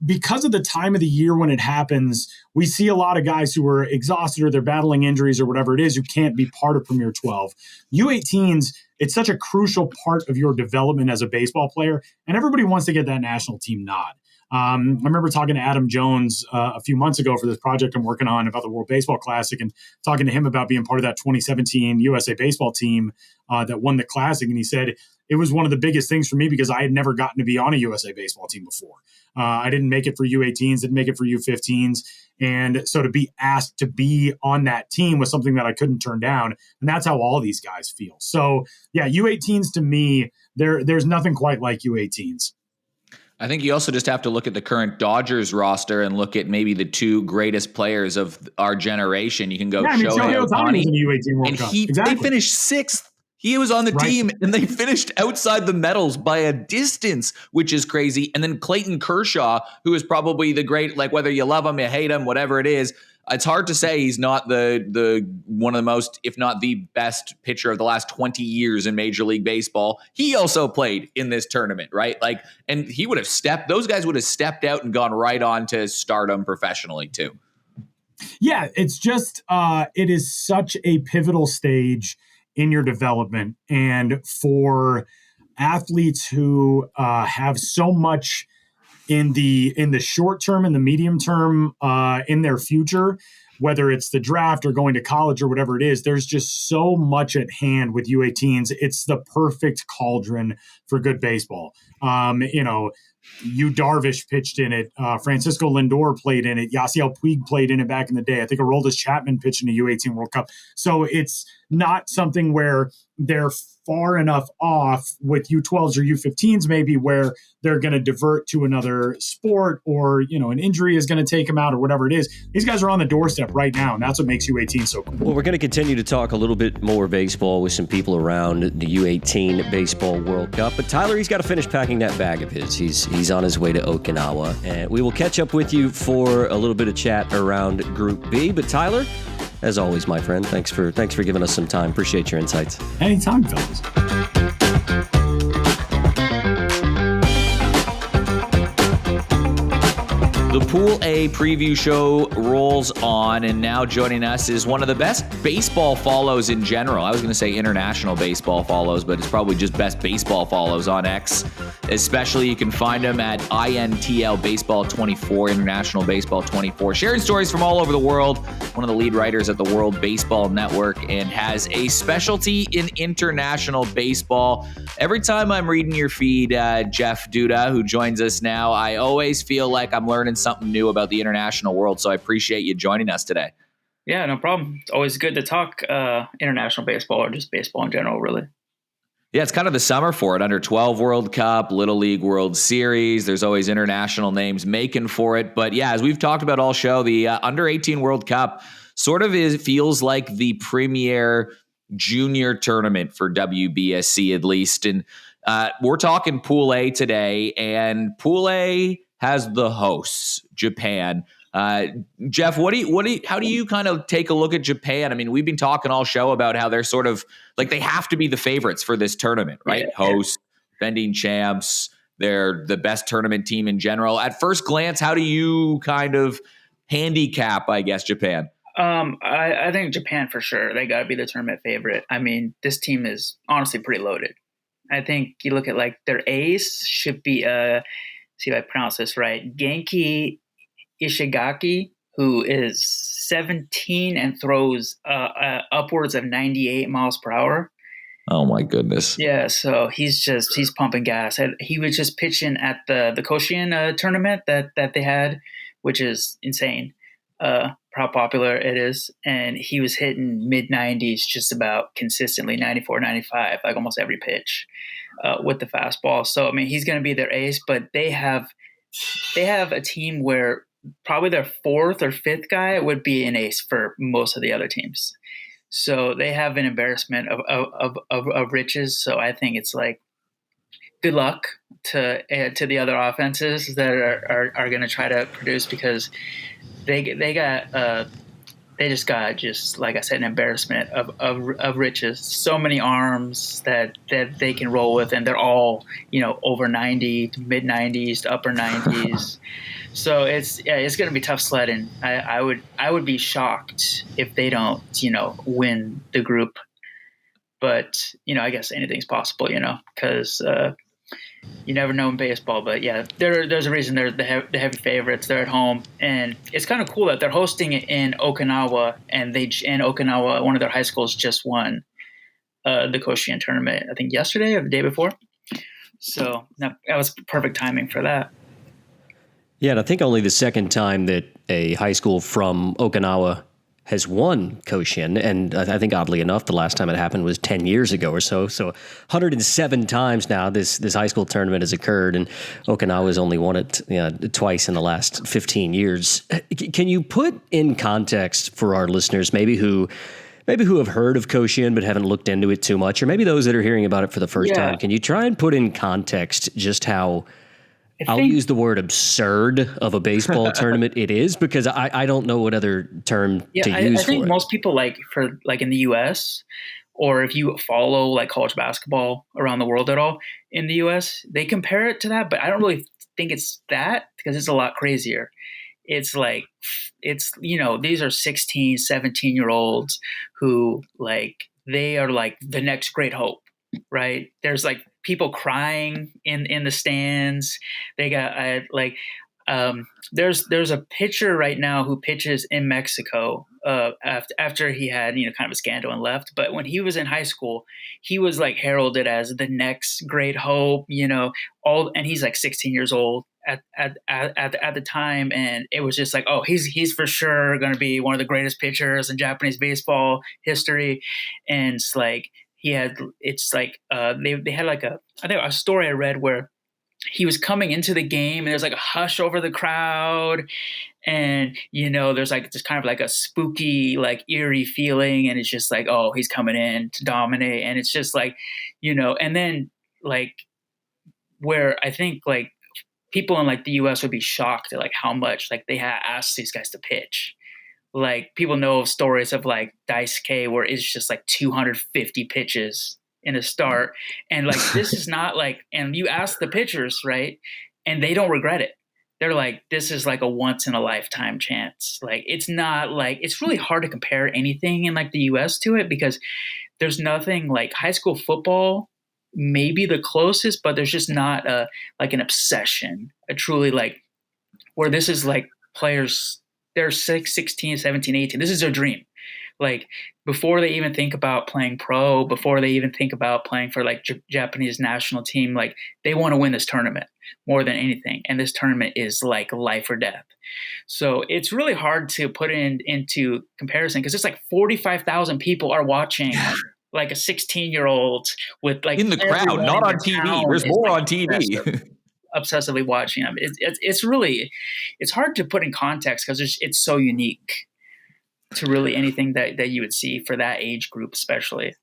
because of the time of the year when it happens, we see a lot of guys who are exhausted or they're battling injuries or whatever it is, who can't be part of Premier 12. U18s, it's such a crucial part of your development as a baseball player, and everybody wants to get that national team nod. I remember talking to Adam Jones a few months ago for this project I'm working on about the World Baseball Classic, and talking to him about being part of that 2017 USA baseball team that won the Classic. And he said it was one of the biggest things for me because I had never gotten to be on a USA baseball team before. I didn't make it for U18s, didn't make it for U15s. And so to be asked to be on that team was something that I couldn't turn down. And that's how all these guys feel. So yeah, U18s to me, there's nothing quite like U18s. I think you also just have to look at the current Dodgers roster and look at maybe the two greatest players of our generation. You can go Shohei Ohtani, in the U18 World and Cup. They finished sixth. He was on the team, and they finished outside the medals by a distance, which is crazy. And then Clayton Kershaw, who is probably the great, like whether you love him, you hate him, whatever it is, it's hard to say he's not the one of the most, if not the best pitcher of the last 20 years in Major League Baseball. He also played in this tournament, right? Like, and he would have those guys would have stepped out and gone right on to stardom professionally too. Yeah, it's just, it is such a pivotal stage in your development. And for athletes who have so much in the short term and the medium term in their future, whether it's the draft or going to college or whatever it is, there's just so much at hand with U18s. It's the perfect cauldron for good baseball. Yu Darvish pitched in it. Francisco Lindor played in it. Yasiel Puig played in it back in the day. I think Aroldis Chapman pitched in the U18 World Cup. So it's not something where they're far enough off with U12s or U15s maybe where they're going to divert to another sport or, an injury is going to take them out or whatever it is. These guys are on the doorstep right now, and that's what makes U18 so cool. Well, we're going to continue to talk a little bit more baseball with some people around the U18 Baseball World Cup. But Tyler, he's got to finish packing that bag of his. He's on his way to Okinawa. And we will catch up with you for a little bit of chat around Group B. But Tyler, as always, my friend, thanks for giving us some time. Appreciate your insights. Anytime, fellas. The Pool A preview show rolls on, and now joining us is one of the best baseball follows in general. I was going to say international baseball follows, but it's probably just best baseball follows on X. Especially, you can find him at INTL Baseball 24, International Baseball 24, sharing stories from all over the world. One of the lead writers at the World Baseball Network, and has a specialty in international baseball. Every time I'm reading your feed, Jeff Duda, who joins us now, I always feel like I'm learning something new about the international world. So I appreciate you joining us today. Yeah, no problem. It's always good to talk international baseball or just baseball in general, really. Yeah, it's kind of the summer for it. Under 12 World Cup, Little League World Series. There's always international names making for it. But yeah, as we've talked about all show, the Under 18 World Cup sort of feels like the premier junior tournament for WBSC, at least. And we're talking Pool A today, and Pool A has the hosts, Japan. Jeff, how do you kind of take a look at Japan? I mean, we've been talking all show about how they're sort of like they have to be the favorites for this tournament, right? Yeah. Hosts, defending champs, they're the best tournament team in general. At first glance, how do you kind of handicap, I guess, Japan? I think Japan for sure. They got to be the tournament favorite. I mean, this team is honestly pretty loaded. I think you look at like their ace should be see if I pronounce this right, Genki Ishigaki, who is 17 and throws upwards of 98 miles per hour. Oh my goodness. Yeah, so he's pumping gas. He was just pitching at the Koshien tournament that they had, which is insane. How popular it is. And he was hitting mid 90s just about consistently, 94, 95, like almost every pitch with the fastball. So, I mean, he's going to be their ace, but they have a team where probably their fourth or fifth guy would be an ace for most of the other teams. So they have an embarrassment of riches. So I think it's like, good luck to the other offenses that are going to try to produce, because they just got, just like I said, an embarrassment of riches. So many arms that they can roll with, and they're all, over 90 to mid 90s to upper 90s. So it's going to be tough sledding. I would be shocked if they don't win the group. But I guess anything's possible, because you never know in baseball. But yeah, there's a reason they're the heavy favorites. They're at home, and it's kind of cool that they're hosting it in Okinawa, and Okinawa, one of their high schools, just won the Koshien tournament, I think yesterday or the day before. So that was perfect timing for that. Yeah, and I think only the second time that a high school from Okinawa has won Koshien, and I think oddly enough, the last time it happened was 10 years ago or so. So 107 times now this high school tournament has occurred, and Okinawa's only won it twice in the last 15 years. Can you put in context for our listeners, maybe who have heard of Koshien but haven't looked into it too much, or maybe those that are hearing about it for the first time, can you try and put in context just how, I'll use the word absurd of a baseball tournament it is, because I don't know what other term to use for it. I think most people in the U.S., or if you follow like college basketball around the world at all in the U.S., they compare it to that, but I don't really think it's that, because it's a lot crazier. It's like, these are 16, 17-year-olds who they are like the next great hope, right? There's like people crying in the stands. They got there's a pitcher right now who pitches in Mexico after he had kind of a scandal and left. But when he was in high school, he was like heralded as the next great hope. And he's like 16 years old at the time, and it was just like, oh, he's for sure going to be one of the greatest pitchers in Japanese baseball history. And it's like they had like a story I read where he was coming into the game and there's like a hush over the crowd, and there's like just kind of like a spooky, like eerie feeling, and it's just like, oh, he's coming in to dominate. And it's just like, and then like where I think like people in like the US would be shocked at like how much like they asked these guys to pitch. Like people know of stories of like Daisuke where it's just like 250 pitches in a start. And like, this is not like, and you ask the pitchers, right? And they don't regret it. They're like, this is like a once in a lifetime chance. Like, it's not like, it's really hard to compare anything in like the US to it, because there's nothing like high school football, maybe the closest, but there's just not like an obsession, a truly like, where this is like players, they're 16, 17, 18. This is their dream. Like before they even think about playing pro, before they even think about playing for like Japanese national team, like they want to win this tournament more than anything. And this tournament is like life or death. So it's really hard to put into comparison, because it's like 45,000 people are watching like a 16-year-old with like in the crowd, not on TV. There's more on TV. Obsessively watching them. It's really, it's hard to put in context, because it's so unique to really anything that you would see for that age group, especially.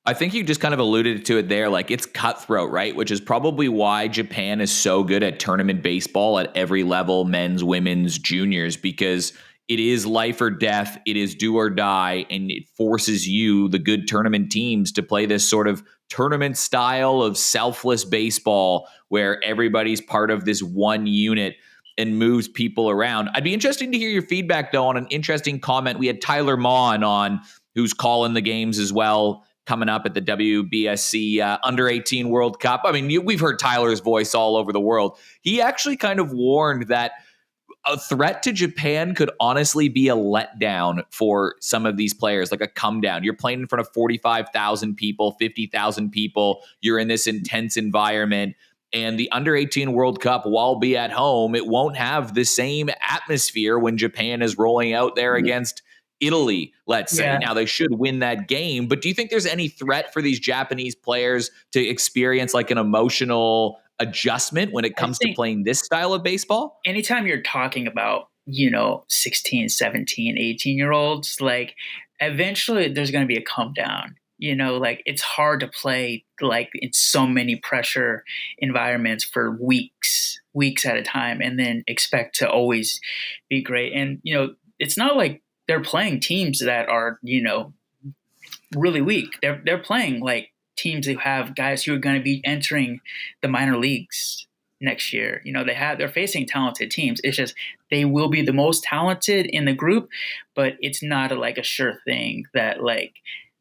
I think you just kind of alluded to it there. Like, it's cutthroat, right? Which is probably why Japan is so good at tournament baseball at every level, men's, women's, juniors, because it is life or death. It is do or die. And it forces you, the good tournament teams, to play this sort of tournament style of selfless baseball where everybody's part of this one unit and moves people around. I'd be interested to hear your feedback, though, on an interesting comment. We had Tyler Maun on, who's calling the games as well, coming up at the WBSC Under-18 World Cup. I mean, we've heard Tyler's voice all over the world. He actually kind of warned that a threat to Japan could honestly be a letdown for some of these players, like a come down. You're playing in front of 45,000 people, 50,000 people. You're in this intense environment. And the Under-18 World Cup, while be at home, it won't have the same atmosphere when Japan is rolling out there against Italy, let's say. Now, they should win that game. But do you think there's any threat for these Japanese players to experience like an emotional adjustment when it comes to playing this style of baseball? Anytime you're talking about, 16, 17, 18-year-olds, like eventually there's going to be a come down. Like it's hard to play like in so many pressure environments for weeks at a time and then expect to always be great. And, it's not like they're playing teams that are, really weak. They're playing like teams who have guys who are going to be entering the minor leagues next year. They're facing talented teams. It's just they will be the most talented in the group, but it's not a sure thing that like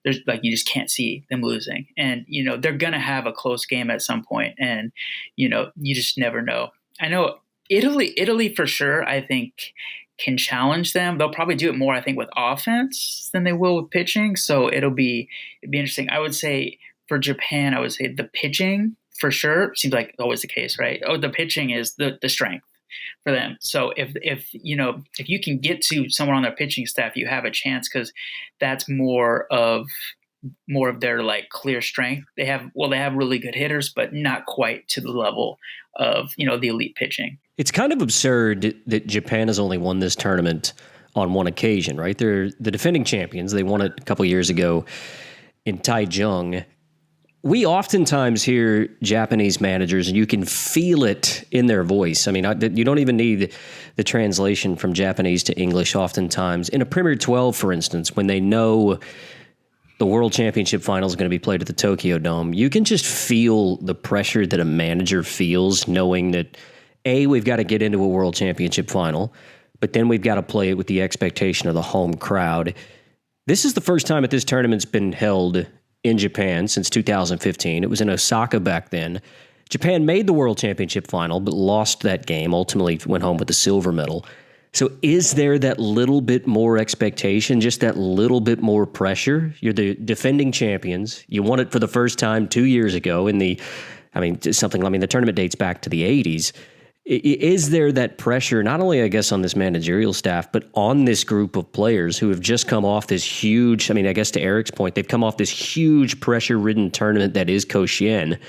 there's like you just can't see them losing. And they're going to have a close game at some point, and you just never know. I know Italy for sure, I think, can challenge them. They'll probably do it more, I think, with offense than they will with pitching. So it'd be interesting. I would say for Japan, I would say the pitching for sure seems like always the case, right? Oh, the pitching is the strength for them. So if you can get to someone on their pitching staff, you have a chance, because that's more of their like clear strength. They have really good hitters, but not quite to the level of the elite pitching. It's kind of absurd that Japan has only won this tournament on one occasion, right? They're the defending champions. They won it a couple years ago in Taichung. We oftentimes hear Japanese managers, and you can feel it in their voice. I mean, you don't even need the translation from Japanese to English oftentimes. In a Premier 12, for instance, when they know the World Championship Final is going to be played at the Tokyo Dome, you can just feel the pressure that a manager feels, knowing that, A, we've got to get into a World Championship Final, but then we've got to play it with the expectation of the home crowd. This is the first time that this tournament's been held in Japan since 2015. It was in Osaka back then. Japan made the World Championship Final, but lost that game, ultimately went home with the silver medal. So is there that little bit more expectation, just that little bit more pressure? You're the defending champions. You won it for the first time 2 years ago the tournament dates back to the 80s. Is there that pressure, not only, I guess, on this managerial staff, but on this group of players who have just come off this huge, I guess to Eric's point, they've come off this huge pressure-ridden tournament that is Koshien,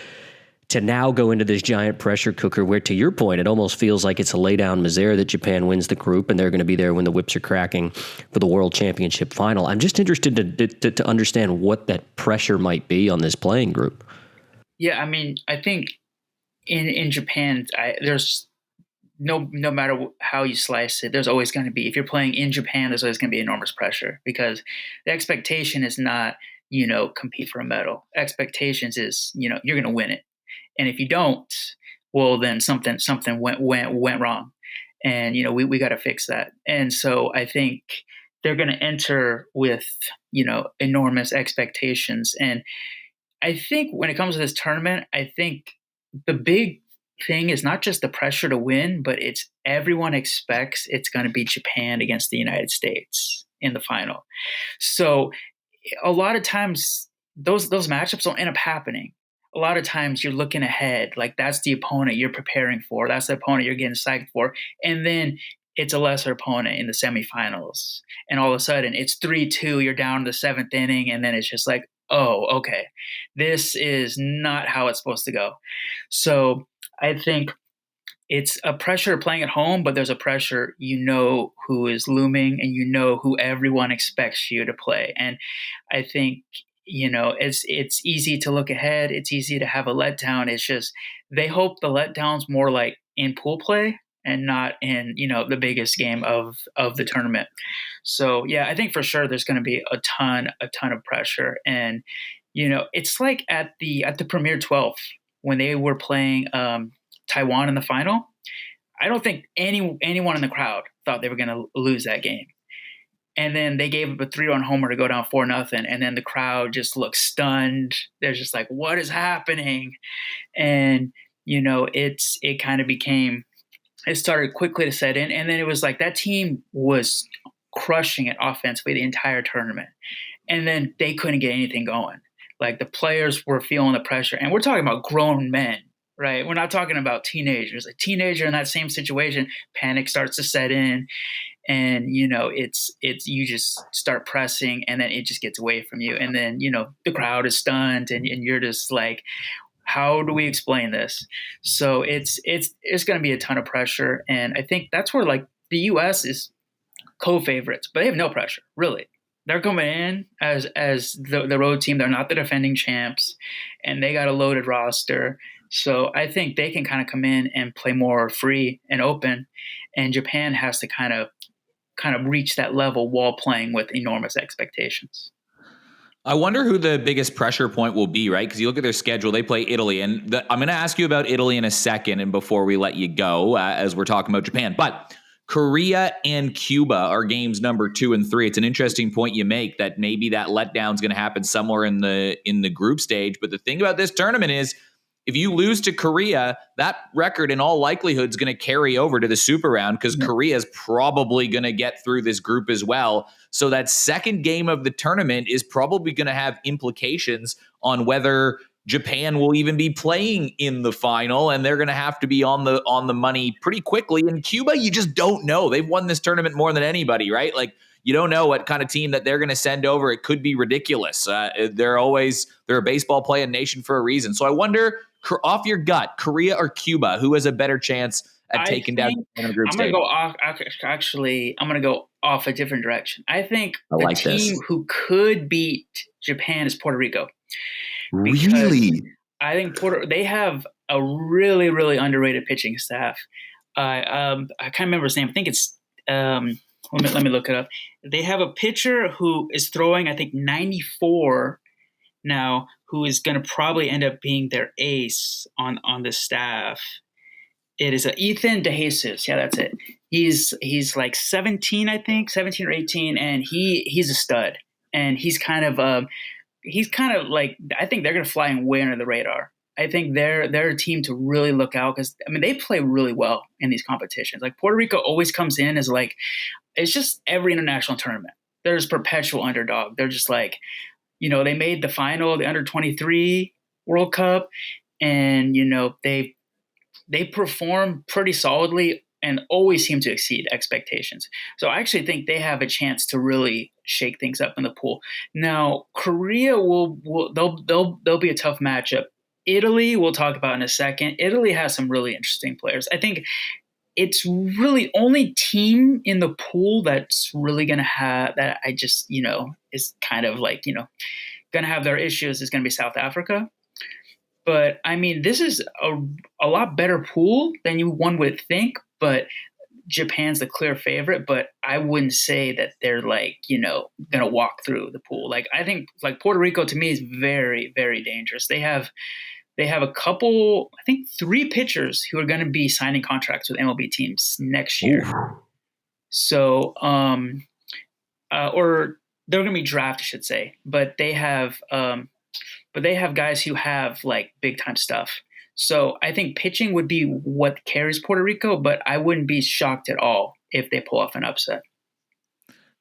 to now go into this giant pressure cooker where, to your point, it almost feels like it's a lay-down misere that Japan wins the group and they're going to be there when the whips are cracking for the World Championship Final. I'm just interested to understand what that pressure might be on this playing group. Yeah, I think in Japan, there's no matter how you slice it, there's always going to be, if you're playing in Japan, there's always going to be enormous pressure, because the expectation is not, compete for a medal. Expectations is, you're going to win it. And if you don't, well, then something went wrong. And, we got to fix that. And so I think they're going to enter with, enormous expectations. And I think when it comes to this tournament, I think the big thing is not just the pressure to win, but it's everyone expects it's going to be Japan against the United States in the final. So a lot of times those matchups don't end up happening. A lot of times you're looking ahead, like that's the opponent you're preparing for. That's the opponent you're getting psyched for. And then it's a lesser opponent in the semifinals. And all of a sudden it's 3-2, you're down to the seventh inning. And then it's just like, oh, okay, this is not how it's supposed to go. So I think it's a pressure playing at home, but there's a pressure, who is looming, and who everyone expects you to play. And I think, it's easy to look ahead. It's easy to have a letdown. It's just, they hope the letdown's more like in pool play and not in, the biggest game of the tournament. So yeah, I think for sure there's going to be a ton of pressure. And, it's like at the Premier 12, when they were playing Taiwan in the final, I don't think anyone in the crowd thought they were going to lose that game. And then they gave up a 3-run homer to go down 4-0. And then the crowd just looked stunned. They're just like, what is happening? And, it kind of became, it started quickly to set in. And then it was like that team was crushing it offensively the entire tournament. And then they couldn't get anything going. Like the players were feeling the pressure. And we're talking about grown men, right? We're not talking about teenagers. A teenager in that same situation, panic starts to set in. And, it's you just start pressing, and then it just gets away from you. And then, the crowd is stunned, and you're just like, how do we explain this? So it's going to be a ton of pressure. And I think that's where like the U.S. is co-favorites, but they have no pressure, really. they're coming in as the road team. They're not the defending champs, and they got a loaded roster. So I think they can kind of come in and play more free and open, and Japan has to kind of reach that level while playing with enormous expectations. I wonder who the biggest pressure point will be, right? Because you look at their schedule, they play Italy. And I'm going to ask you about Italy in a second and before we let you go, as we're talking about Japan. But Korea and Cuba are games number 2 and 3. It's an interesting point you make that maybe that letdown is going to happen somewhere in the group stage. But the thing about this tournament is, if you lose to Korea, that record in all likelihood is going to carry over to the super round because Korea is probably going to get through this group as well. So that second game of the tournament is probably going to have implications on whether Japan will even be playing in the final, and they're going to have to be on the money pretty quickly. And Cuba, you just don't know. They've won this tournament more than anybody, right? Like, you don't know what kind of team that they're going to send over. It could be ridiculous. They're a baseball playing nation for a reason. So I wonder, off your gut, Korea or Cuba, who has a better chance at taking down the group stage? I'm going to go off a different direction. I think the team who could beat Japan is Puerto Rico. Really? I think they have a really, really underrated pitching staff. I can't remember his name. I think it's let me look it up. They have a pitcher who is throwing, I think, 94 now, who is going to probably end up being their ace on the staff. It is Ethan DeJesus. Yeah, that's it. He's like 17, I think, 17 or 18, and he's a stud. And he's kind of like, I think they're going to fly way under the radar. I think they're a team to really look out because, I mean, they play really well in these competitions. Like, Puerto Rico always comes in as like, it's just every international tournament. There's perpetual underdog. They're just like, they made the final, the under-23 World Cup, and, they perform pretty solidly and always seem to exceed expectations. So I actually think they have a chance to really shake things up in the pool. Now, Korea they'll be a tough matchup. Italy, we'll talk about in a second. Italy has some really interesting players. I think it's really only team in the pool that's really going to have that. I just, is kind of like, going to have their issues is going to be South Africa. But I mean, this is a lot better pool than one would think, but Japan's the clear favorite, but I wouldn't say that they're like, going to walk through the pool. Like, I think like Puerto Rico to me is very, very dangerous. They have a couple, I think 3 pitchers who are going to be signing contracts with MLB teams next year. Ooh. So, or they're going to be drafted, I should say, but they have guys who have like big time stuff. So I think pitching would be what carries Puerto Rico, but I wouldn't be shocked at all if they pull off an upset.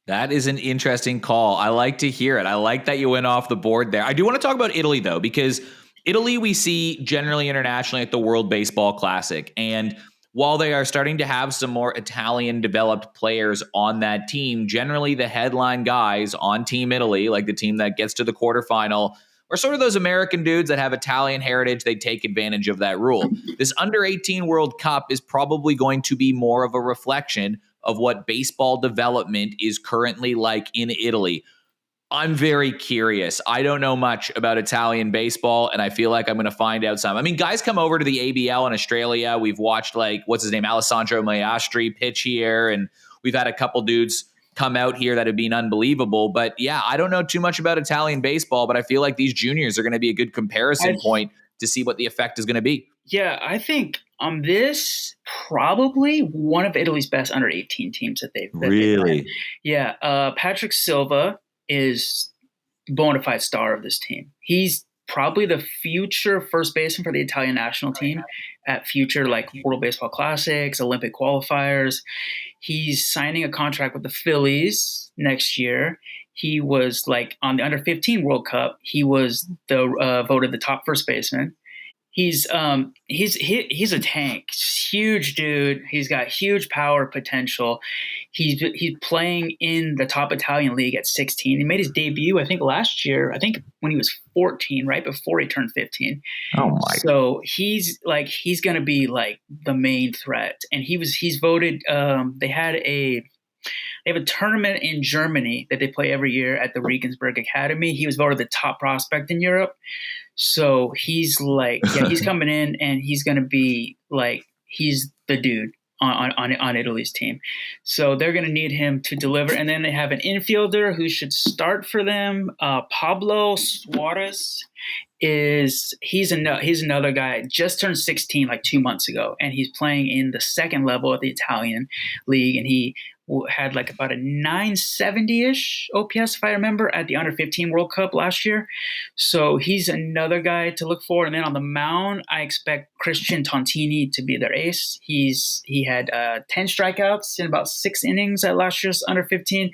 That is an interesting call. I like to hear it. I like that you went off the board there. I do want to talk about Italy, though, because Italy we see generally internationally at the World Baseball Classic. And while they are starting to have some more Italian-developed players on that team, generally the headline guys on Team Italy, like the team that gets to the quarterfinal, or sort of those American dudes that have Italian heritage, they take advantage of that rule. This under-18 World Cup is probably going to be more of a reflection of what baseball development is currently like in Italy. I'm very curious. I don't know much about Italian baseball, and I feel like I'm going to find out some. I mean, guys come over to the ABL in Australia. We've watched, like, what's his name, Alessandro Maestri pitch here, and we've had a couple dudes come out here that have been unbelievable. But yeah, I don't know too much about Italian baseball, but I feel like these juniors are going to be a good comparison point to see what the effect is going to be. Yeah, I think on this, probably one of Italy's best under 18 teams that they've really. Yeah, Patrick Silva is the bona fide star of this team. He's probably the future first baseman for the Italian national team at future like World Baseball Classics, Olympic qualifiers. He's signing a contract with the Phillies next year. He was like on the under 15 World Cup. He was voted the top first baseman. He's a tank. Huge dude. He's got huge power potential. He's playing in the top Italian league at 16. He made his debut, I think, last year. I think when he was 14, right before he turned 15. Oh my! So he's going to be like the main threat. And he's voted. They had They have a tournament in Germany that they play every year at the Regensburg Academy. He was voted the top prospect in Europe. So he's like, he's coming in and he's going to be like, he's the dude on Italy's team. So they're going to need him to deliver. And then they have an infielder who should start for them. Pablo Suarez he's another guy, just turned 16 like 2 months ago, and he's playing in the second level of the Italian league, and he had like about a 970-ish OPS, if I remember, at the Under-15 World Cup last year. So he's another guy to look for. And then on the mound, I expect Christian Tontini to be their ace. He had 10 strikeouts in about 6 innings at last year's Under-15.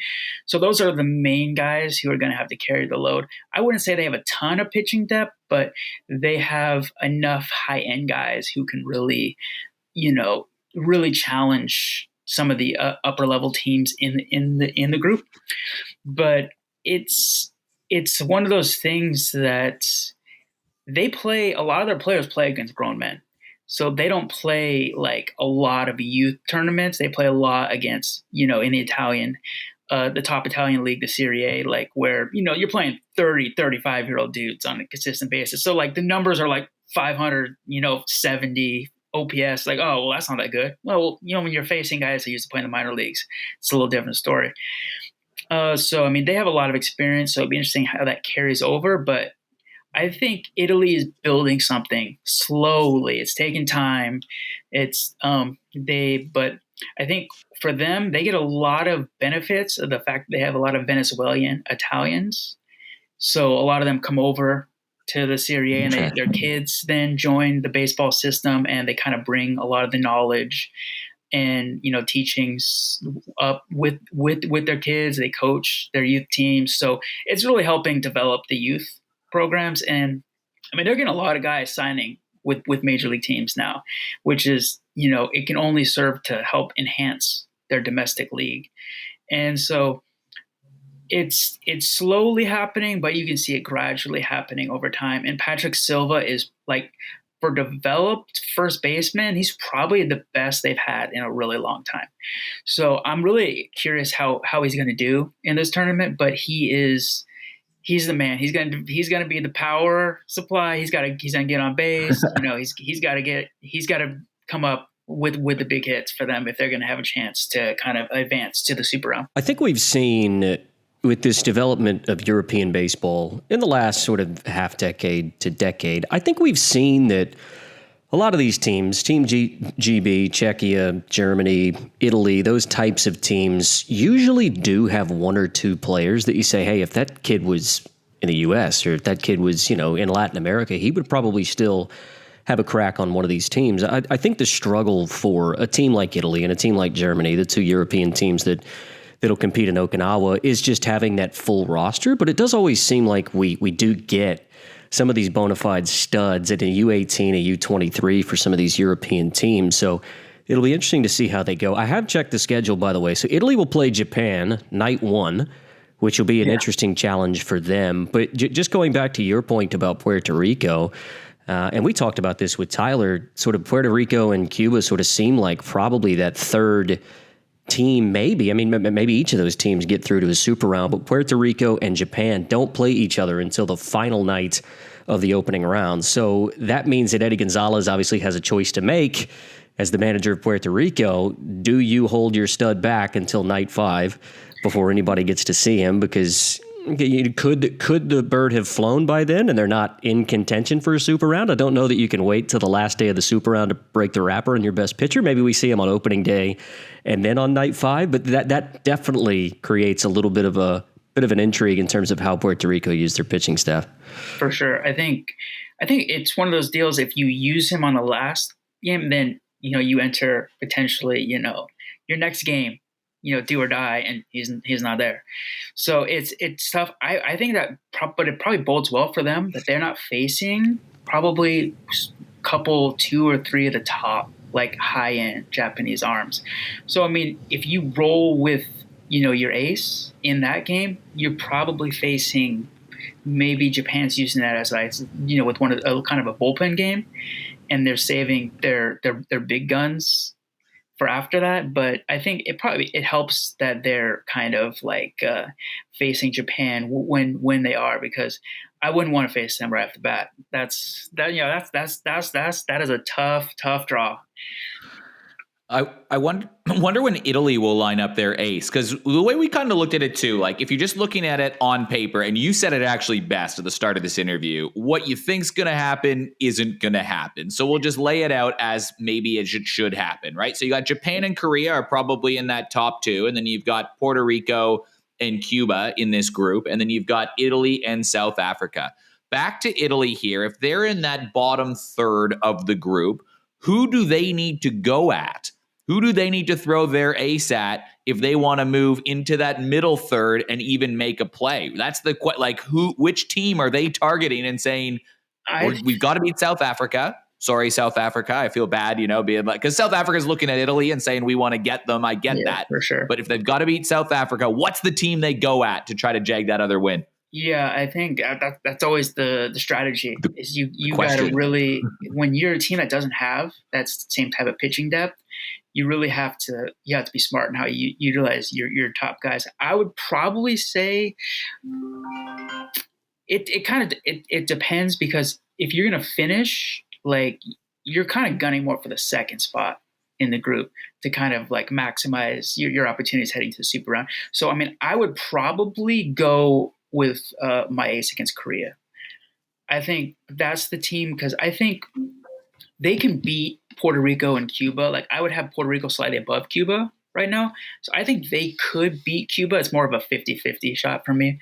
So those are the main guys who are going to have to carry the load. I wouldn't say they have a ton of pitching depth, but they have enough high-end guys who can really, really challenge some of the upper level teams in the group. But it's one of those things that they play. A lot of their players play against grown men, so they don't play like a lot of youth tournaments. They play a lot against in the Italian, the top Italian league, the Serie A, like where you're playing 30, 35-year-old dudes on a consistent basis. So like the numbers are like 500, 70. OPS, like, oh, well, that's not that good. Well, when you're facing guys who used to play in the minor leagues, it's a little different story. So, I mean, they have a lot of experience, so it'd be interesting how that carries over. But I think Italy is building something slowly. It's taking time. But I think for them, they get a lot of benefits of the fact that they have a lot of Venezuelan Italians. So a lot of them come over to the Serie A, and their kids then join the baseball system, and they kind of bring a lot of the knowledge and teachings up with their kids. They coach their youth teams, so it's really helping develop the youth programs. And I mean, they're getting a lot of guys signing with major league teams now, which is it can only serve to help enhance their domestic league. And so it's slowly happening, but you can see it gradually happening over time. And Patrick Silva is, like, for developed first baseman, he's probably the best they've had in a really long time. So I'm really curious how he's going to do in this tournament. But he's the man. He's going to be the power supply. He's going to get on base. He's got to come up with the big hits for them if they're going to have a chance to kind of advance to the super round. I think we've seen with this development of European baseball in the last sort of half decade to decade, I think we've seen that a lot of these teams, Team GB, Czechia, Germany, Italy, those types of teams usually do have one or two players that you say, hey, if that kid was in the U.S. or if that kid was, in Latin America, he would probably still have a crack on one of these teams. I think the struggle for a team like Italy and a team like Germany, the two European teams that'll compete in Okinawa, is just having that full roster. But it does always seem like we do get some of these bona fide studs at a U-18, a U-23 for some of these European teams. So it'll be interesting to see how they go. I have checked the schedule, by the way. So Italy will play Japan night 1, which will be an interesting challenge for them. But just going back to your point about Puerto Rico, and we talked about this with Tyler, sort of Puerto Rico and Cuba sort of seem like probably that third team, maybe. I mean, maybe each of those teams get through to a super round, but Puerto Rico and Japan don't play each other until the final night of the opening round. So that means that Eddie Gonzalez obviously has a choice to make as the manager of Puerto Rico. Do you hold your stud back until night 5 before anybody gets to see him? Because could the bird have flown by then and they're not in contention for a super round? I don't know that you can wait till the last day of the super round to break the wrapper on your best pitcher. Maybe we see him on opening day and then on night 5, but that definitely creates a little bit of an intrigue in terms of how Puerto Rico used their pitching staff. For sure. I think it's one of those deals. If you use him on the last game, then you enter potentially your next game, do or die, and he's not there. So it's tough. I think that, but it probably bodes well for them that they're not facing probably couple 2 or 3 of the top like high end Japanese arms. So I mean, if you roll with your ace in that game, you're probably facing, maybe Japan's using that as with one of kind of a bullpen game, and they're saving their big guns for after that, but I think it helps that they're kind of like facing Japan when they are, because I wouldn't want to face them right off the bat. That is a tough draw. I wonder when Italy will line up their ace, because the way we kind of looked at it too, like if you're just looking at it on paper, and you said it actually best at the start of this interview, what you think's going to happen isn't going to happen. So we'll just lay it out as maybe it should happen, right? So you got Japan and Korea are probably in that top two, and then you've got Puerto Rico and Cuba in this group, and then you've got Italy and South Africa. Back to Italy here. If they're in that bottom third of the group, who do they need to go at? Who do they need to throw their ace at if they want to move into that middle third and even make a play? That's the which team are they targeting and saying, we've got to beat South Africa? Sorry, South Africa. I feel bad, being like, because South Africa's looking at Italy and saying we want to get them. I get that for sure. But if they've got to beat South Africa, what's the team they go at to try to jag that other win? Yeah, I think that's always the strategy. Is you got to really, when you're a team that doesn't have that same type of pitching depth, you really have to be smart in how you utilize your top guys. I would probably say it depends, because if you're gonna finish, like, you're kind of gunning more for the second spot in the group to kind of like maximize your opportunities heading to the super round. So I mean, I would probably go with my ace against Korea. I think that's the team, because I think they can beat Puerto Rico and Cuba. Like, I would have Puerto Rico slightly above Cuba right now. So I think they could beat Cuba. It's more of a 50-50 shot for me.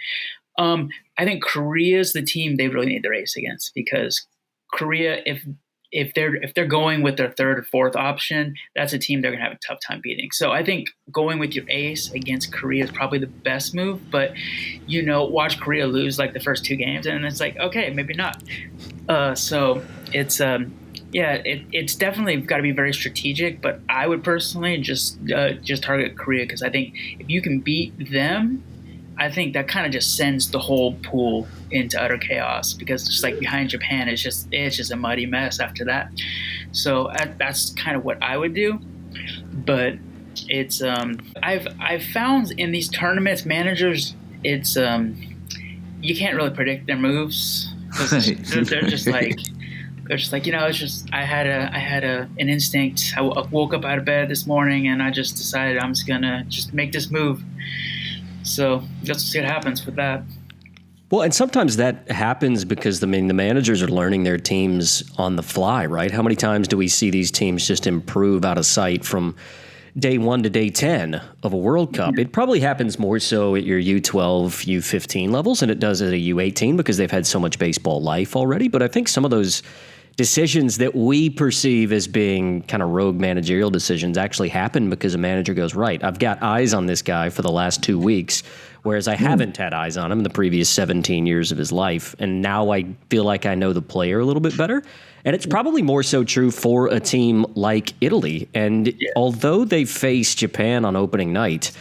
I think Korea's the team they really need their ace against, because Korea, if they're going with their third or fourth option, that's a team they're gonna have a tough time beating. So I think going with your ace against Korea is probably the best move. But watch Korea lose like the first two games, and it's like, okay, maybe not. So it's it's definitely got to be very strategic. But I would personally just target Korea, because I think if you can beat them, I think that kind of just sends the whole pool into utter chaos, because just like behind Japan, it's just a muddy mess after that. So that's kind of what I would do. But it's I've found in these tournaments, managers, it's you can't really predict their moves, because they're just like it's just I had an instinct. I woke up out of bed this morning and I just decided I'm just gonna just make this move. So let's see what happens with that. Well, and sometimes that happens because the managers are learning their teams on the fly, right? How many times do we see these teams just improve out of sight from day 1 to day 10 of a World Cup? It probably happens more so at your U12, U15 levels than it does at a U18, because they've had so much baseball life already. But I think some of those decisions that we perceive as being kind of rogue managerial decisions actually happen because a manager goes, right, I've got eyes on this guy for the last 2 weeks, whereas I haven't had eyes on him in the previous 17 years of his life. And now I feel like I know the player a little bit better. And it's probably more so true for a team like Italy. And although they face Japan on opening night,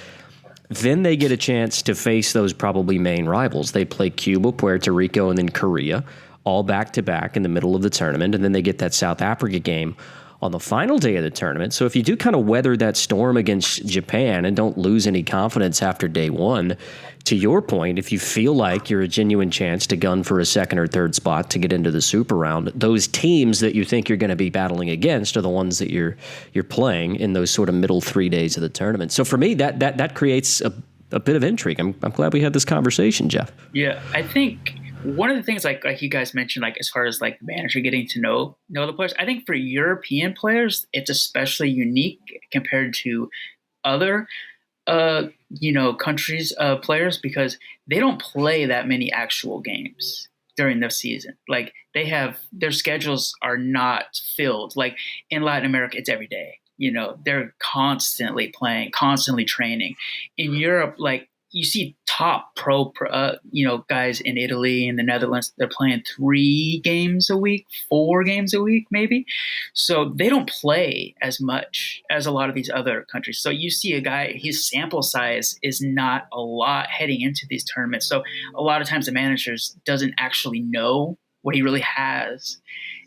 then they get a chance to face those probably main rivals. They play Cuba, Puerto Rico, and then Korea, all back-to-back in the middle of the tournament, and then they get that South Africa game on the final day of the tournament. So if you do kind of weather that storm against Japan and don't lose any confidence after day one, to your point, if you feel like you're a genuine chance to gun for a second or third spot to get into the super round, those teams that you think you're going to be battling against are the ones that you're playing in those sort of middle 3 days of the tournament. So for me, that creates a bit of intrigue. I'm glad we had this conversation, Jeff. Yeah, I think one of the things, like you guys mentioned, like as far as like the manager getting to know the players, I think for European players, it's especially unique compared to other, countries' players, because they don't play that many actual games during the season. Like their schedules are not filled. Like in Latin America, it's every day. They're constantly playing, constantly training. In Europe, like, you see top pro guys in Italy and the Netherlands, they're playing 3 games a week, 4 games a week, maybe. So they don't play as much as a lot of these other countries. So you see a guy, his sample size is not a lot heading into these tournaments. So a lot of times the manager doesn't actually know what he really has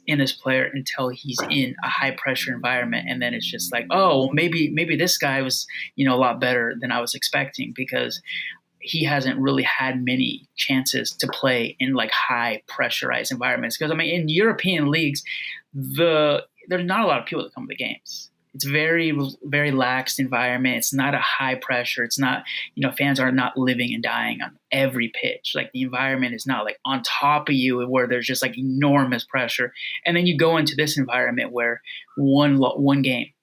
in this player until he's in a high pressure environment. And then it's just like, oh, maybe this guy was, a lot better than I was expecting, because he hasn't really had many chances to play in like high pressurized environments. Because in European leagues, there's not a lot of people that come to the games. It's very, very lax environment. It's not a high pressure. It's not, fans are not living and dying on every pitch. Like, the environment is not like on top of you where there's just like enormous pressure. And then you go into this environment where one game,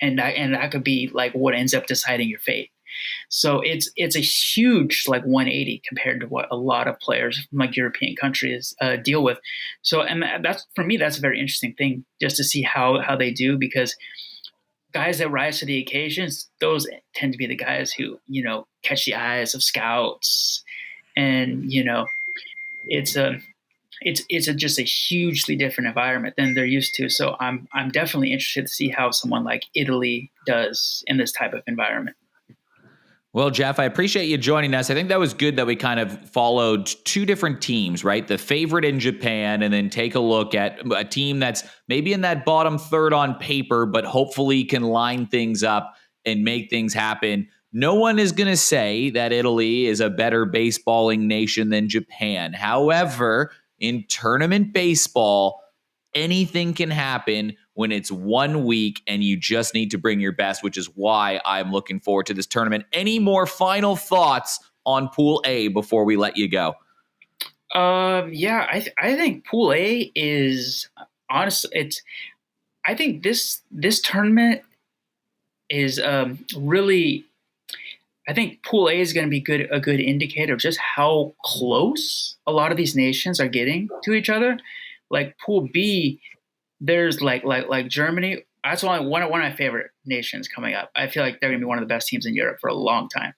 and that could be like what ends up deciding your fate. So it's a huge like 180 compared to what a lot of players from like European countries deal with. So, and that's, for me, that's a very interesting thing, just to see how they do, because guys that rise to the occasions, those tend to be the guys who, catch the eyes of scouts, and, it's just a hugely different environment than they're used to. So I'm definitely interested to see how someone like Italy does in this type of environment. Well, Jeff, I appreciate you joining us. I think that was good that we kind of followed two different teams, right? The favorite in Japan, and then take a look at a team that's maybe in that bottom third on paper, but hopefully can line things up and make things happen. No one is going to say that Italy is a better baseballing nation than Japan. However, in tournament baseball, anything can happen when it's 1 week and you just need to bring your best, which is why I'm looking forward to this tournament. Any more final thoughts on Pool A before we let you go? Yeah, I think Pool A is, honestly, I think this tournament is really, I think Pool A is going to be a good indicator of just how close a lot of these nations are getting to each other. Like Pool B, there's like Germany. That's one of my favorite nations coming up. I feel like they're gonna be one of the best teams in Europe for a long time.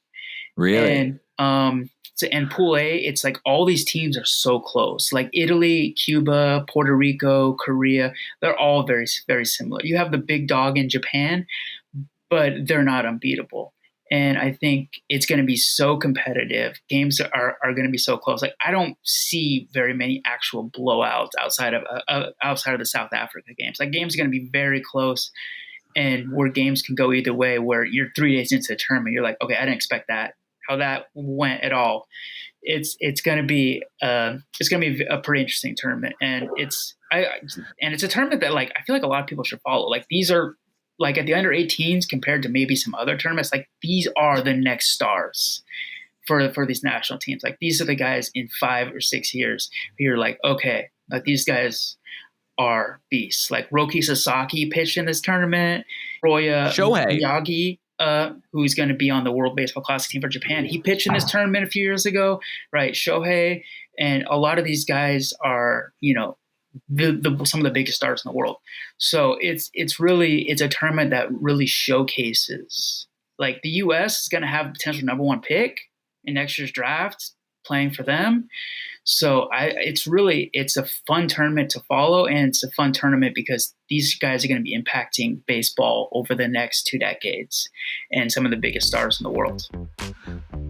Really? And Pool A, it's like all these teams are so close. Like Italy, Cuba, Puerto Rico, Korea, they're all very, very similar. You have the big dog in Japan, but they're not unbeatable. And I think it's going to be so competitive. Games are going to be so close. Like, I don't see very many actual blowouts outside of the South Africa games. Like, games are going to be very close, and where games can go either way. Where you're 3 days into the tournament, you're like, okay, I didn't expect how that went at all. It's going to be a pretty interesting tournament, and it's a tournament that, like, I feel like a lot of people should follow. Like, these are, like, at the under 18s compared to maybe some other tournaments, like, these are the next stars for these national teams. Like, these are the guys in 5 or 6 years who you're like, okay, like, these guys are beasts. Like, Roki Sasaki pitched in this tournament. Roya Miyagi, who's going to be on the World Baseball Classic team for Japan, he pitched in this tournament a few years ago, right? Shohei, and a lot of these guys are, some of the biggest stars in the world. So it's a tournament that really showcases, like, the U.S. is going to have a potential number 1 pick in next year's draft playing for them. So it's a fun tournament to follow, and it's a fun tournament because these guys are going to be impacting baseball over the next 2 decades, and some of the biggest stars in the world.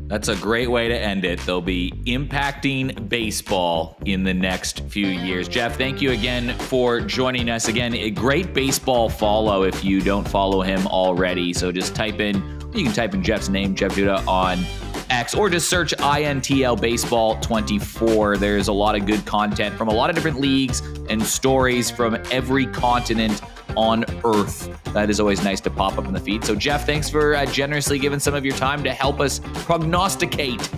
That's a great way to end it. They'll be impacting baseball in the next few years. Jeff, thank you again for joining us. Again, a great baseball follow if you don't follow him already. So just you can type in Jeff's name, Jeff Duda, on X, or just search INTL Baseball 24. There's a lot of good content from a lot of different leagues and stories from every continent on Earth. That is always nice to pop up in the feed. So, Jeff, thanks for generously giving some of your time to help us prognosticate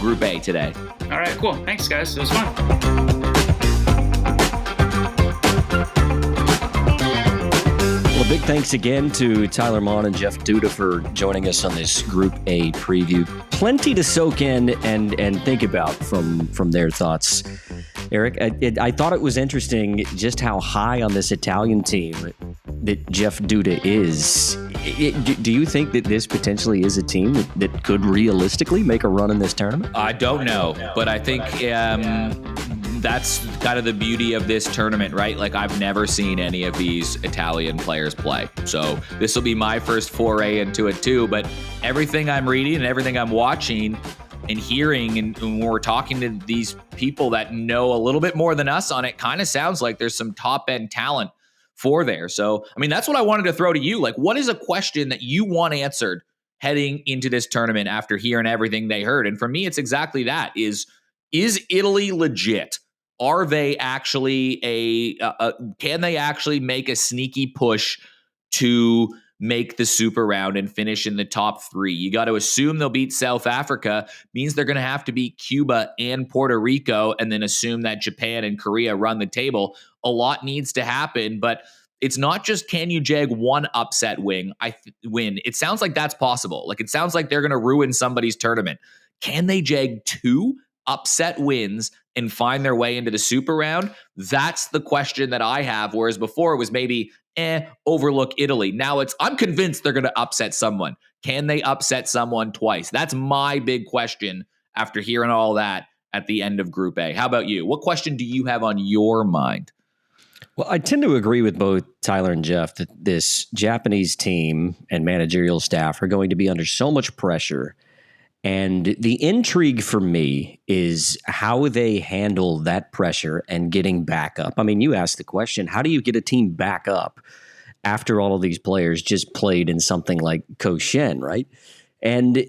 Group A today. All right, cool. Thanks, guys. It was fun. Well, a big thanks again to Tyler Maun and Jeff Duda for joining us on this Group A preview. Plenty to soak in and think about from their thoughts. Eric, I thought it was interesting just how high on this Italian team that Jeff Duda is. Do you think that this potentially is a team that could realistically make a run in this tournament? I don't know, but I think that's kind of the beauty of this tournament, right? Like, I've never seen any of these Italian players play. So this will be my first foray into it too. But everything I'm reading and everything I'm watching, and hearing, and when we're talking to these people that know a little bit more than us on it, kind of sounds like there's some top end talent for there. So, I mean, that's what I wanted to throw to you. Like, what is a question that you want answered heading into this tournament after hearing everything they heard? And for me, it's exactly that. Is Italy legit? Are they actually can they actually make a sneaky push to make the super round and finish in the top 3? You got to assume they'll beat South Africa, means they're going to have to beat Cuba and Puerto Rico, and then assume that Japan and Korea run the table. A lot needs to happen, but it's not just can you jag one upset win. It sounds like that's possible. Like, it sounds like they're going to ruin somebody's tournament. Can they jag 2 upset wins and find their way into the super round? That's the question that I have. Whereas before it was maybe, overlook Italy. Now I'm convinced they're going to upset someone. Can they upset someone twice? That's my big question after hearing all that at the end of Group A. How about you? What question do you have on your mind? Well, I tend to agree with both Tyler and Jeff that this Japanese team and managerial staff are going to be under so much pressure. And the intrigue for me is how they handle that pressure and getting back up. I mean, you asked the question, how do you get a team back up after all of these players just played in something like Koshin, right? And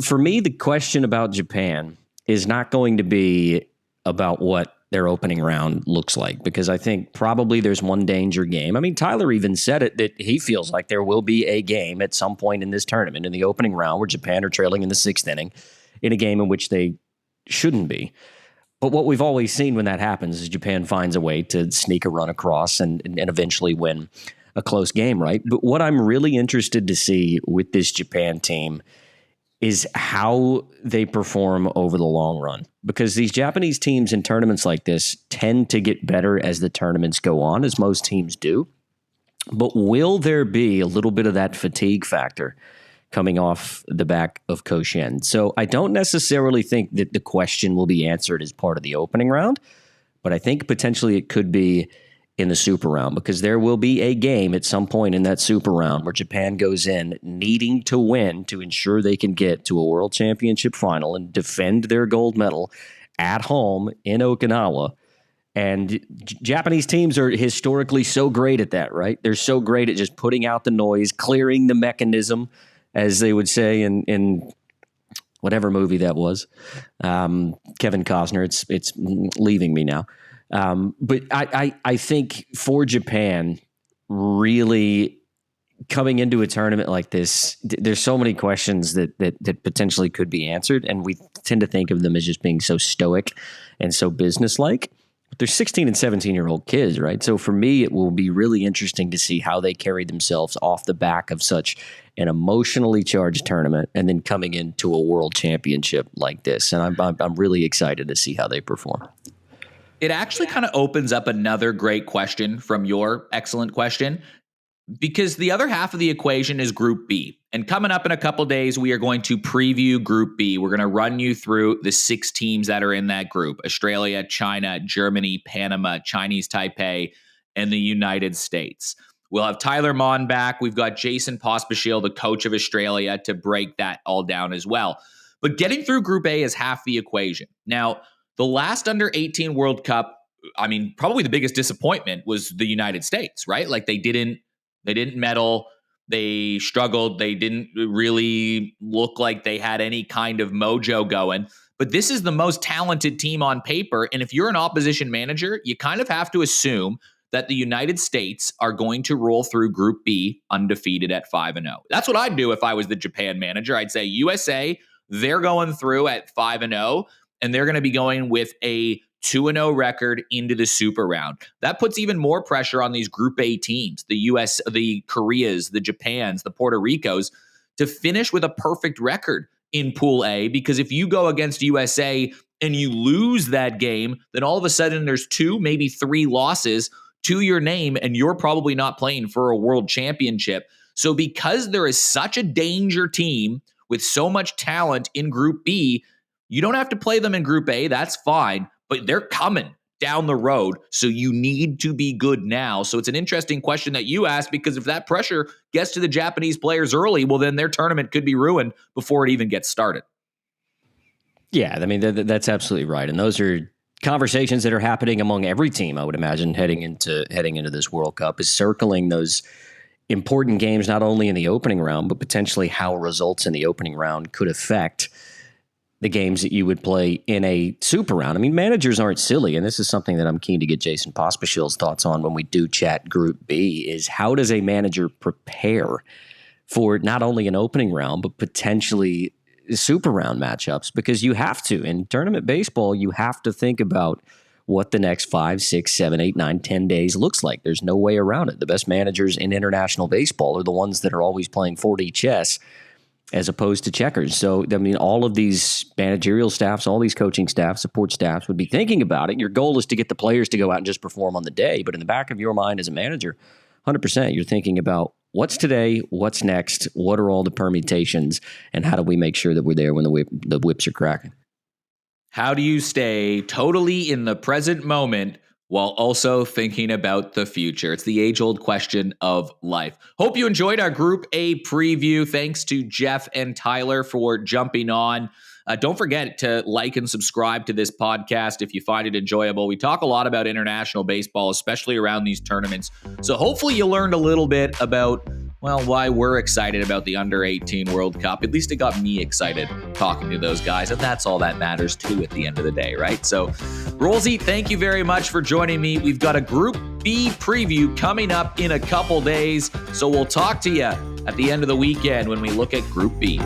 for me, the question about Japan is not going to be about what their opening round looks like, because I think probably there's one danger game. I mean, Tyler even said it that he feels like there will be a game at some point in this tournament in the opening round where Japan are trailing in the 6th inning in a game in which they shouldn't be. But what we've always seen when that happens is Japan finds a way to sneak a run across and eventually win a close game, right? But what I'm really interested to see with this Japan team is how they perform over the long run. Because these Japanese teams in tournaments like this tend to get better as the tournaments go on, as most teams do. But will there be a little bit of that fatigue factor coming off the back of Koshin? So I don't necessarily think that the question will be answered as part of the opening round, but I think potentially it could be in the super round, because there will be a game at some point in that super round where Japan goes in needing to win to ensure they can get to a world championship final and defend their gold medal at home in Okinawa. And Japanese teams are historically so great at that, right? They're so great at just putting out the noise, clearing the mechanism, as they would say in whatever movie that was. Kevin Costner, it's leaving me now. But I think for Japan, really coming into a tournament like this, there's so many questions that potentially could be answered, and we tend to think of them as just being so stoic and so businesslike. But they're 16 and 17-year-old kids, right? So for me, it will be really interesting to see how they carry themselves off the back of such an emotionally charged tournament, and then coming into a world championship like this. And I'm really excited to see how they perform. It actually kind of opens up another great question from your excellent question, because the other half of the equation is Group B. And coming up in a couple days, we are going to preview Group B. We're going to run you through the 6 teams that are in that group: Australia, China, Germany, Panama, Chinese Taipei, and the United States. We'll have Tyler Maun back. We've got Jason Pospisil, the coach of Australia, to break that all down as well. But getting through Group A is half the equation. Now, the last under-18 World Cup, I mean, probably the biggest disappointment was the United States, right? Like they didn't medal, they struggled, they didn't really look like they had any kind of mojo going. But this is the most talented team on paper, and if you're an opposition manager, you kind of have to assume that the United States are going to roll through Group B undefeated at 5-0. That's what I'd do if I was the Japan manager. I'd say USA, they're going through at 5-0. And they're going to be going with a 2-0 record into the super round. That puts even more pressure on these Group A teams, the US, the Koreas, the Japans, the Puerto Ricos, to finish with a perfect record in Pool A. Because if you go against USA and you lose that game, then all of a sudden there's 2, maybe 3 losses to your name, and you're probably not playing for a world championship. So because there is such a danger team with so much talent in Group B, you don't have to play them in Group A. That's fine, but they're coming down the road. So you need to be good now. So it's an interesting question that you asked, because if that pressure gets to the Japanese players early, well, then their tournament could be ruined before it even gets started. Yeah, I mean, that's absolutely right. And those are conversations that are happening among every team, I would imagine, heading into this World Cup, is circling those important games, not only in the opening round, but potentially how results in the opening round could affect the games that you would play in a super round. I mean, managers aren't silly, and this is something that I'm keen to get Jason Pospisil's thoughts on when we do chat Group B, is how does a manager prepare for not only an opening round, but potentially super round matchups? Because you have to. In tournament baseball, you have to think about what the next 5, 6, 7, 8, 9, 10 days looks like. There's no way around it. The best managers in international baseball are the ones that are always playing 4D chess as opposed to checkers. So, I mean, all of these managerial staffs, all these coaching staffs, support staffs would be thinking about it. Your goal is to get the players to go out and just perform on the day. But in the back of your mind as a manager, 100%, you're thinking about what's today, what's next, what are all the permutations, and how do we make sure that we're there when the whips are cracking? How do you stay totally in the present moment while also thinking about the future? It's the age-old question of life. Hope you enjoyed our Group A preview. Thanks to Jeff and Tyler for jumping on. Don't forget to like and subscribe to this podcast if you find it enjoyable. We talk a lot about international baseball, especially around these tournaments. So hopefully you learned a little bit about, well, why we're excited about the Under-18 World Cup. At least it got me excited talking to those guys, and that's all that matters too at the end of the day, right? So, Rollsy, thank you very much for joining me. We've got a Group B preview coming up in a couple days, so we'll talk to you at the end of the weekend when we look at Group B.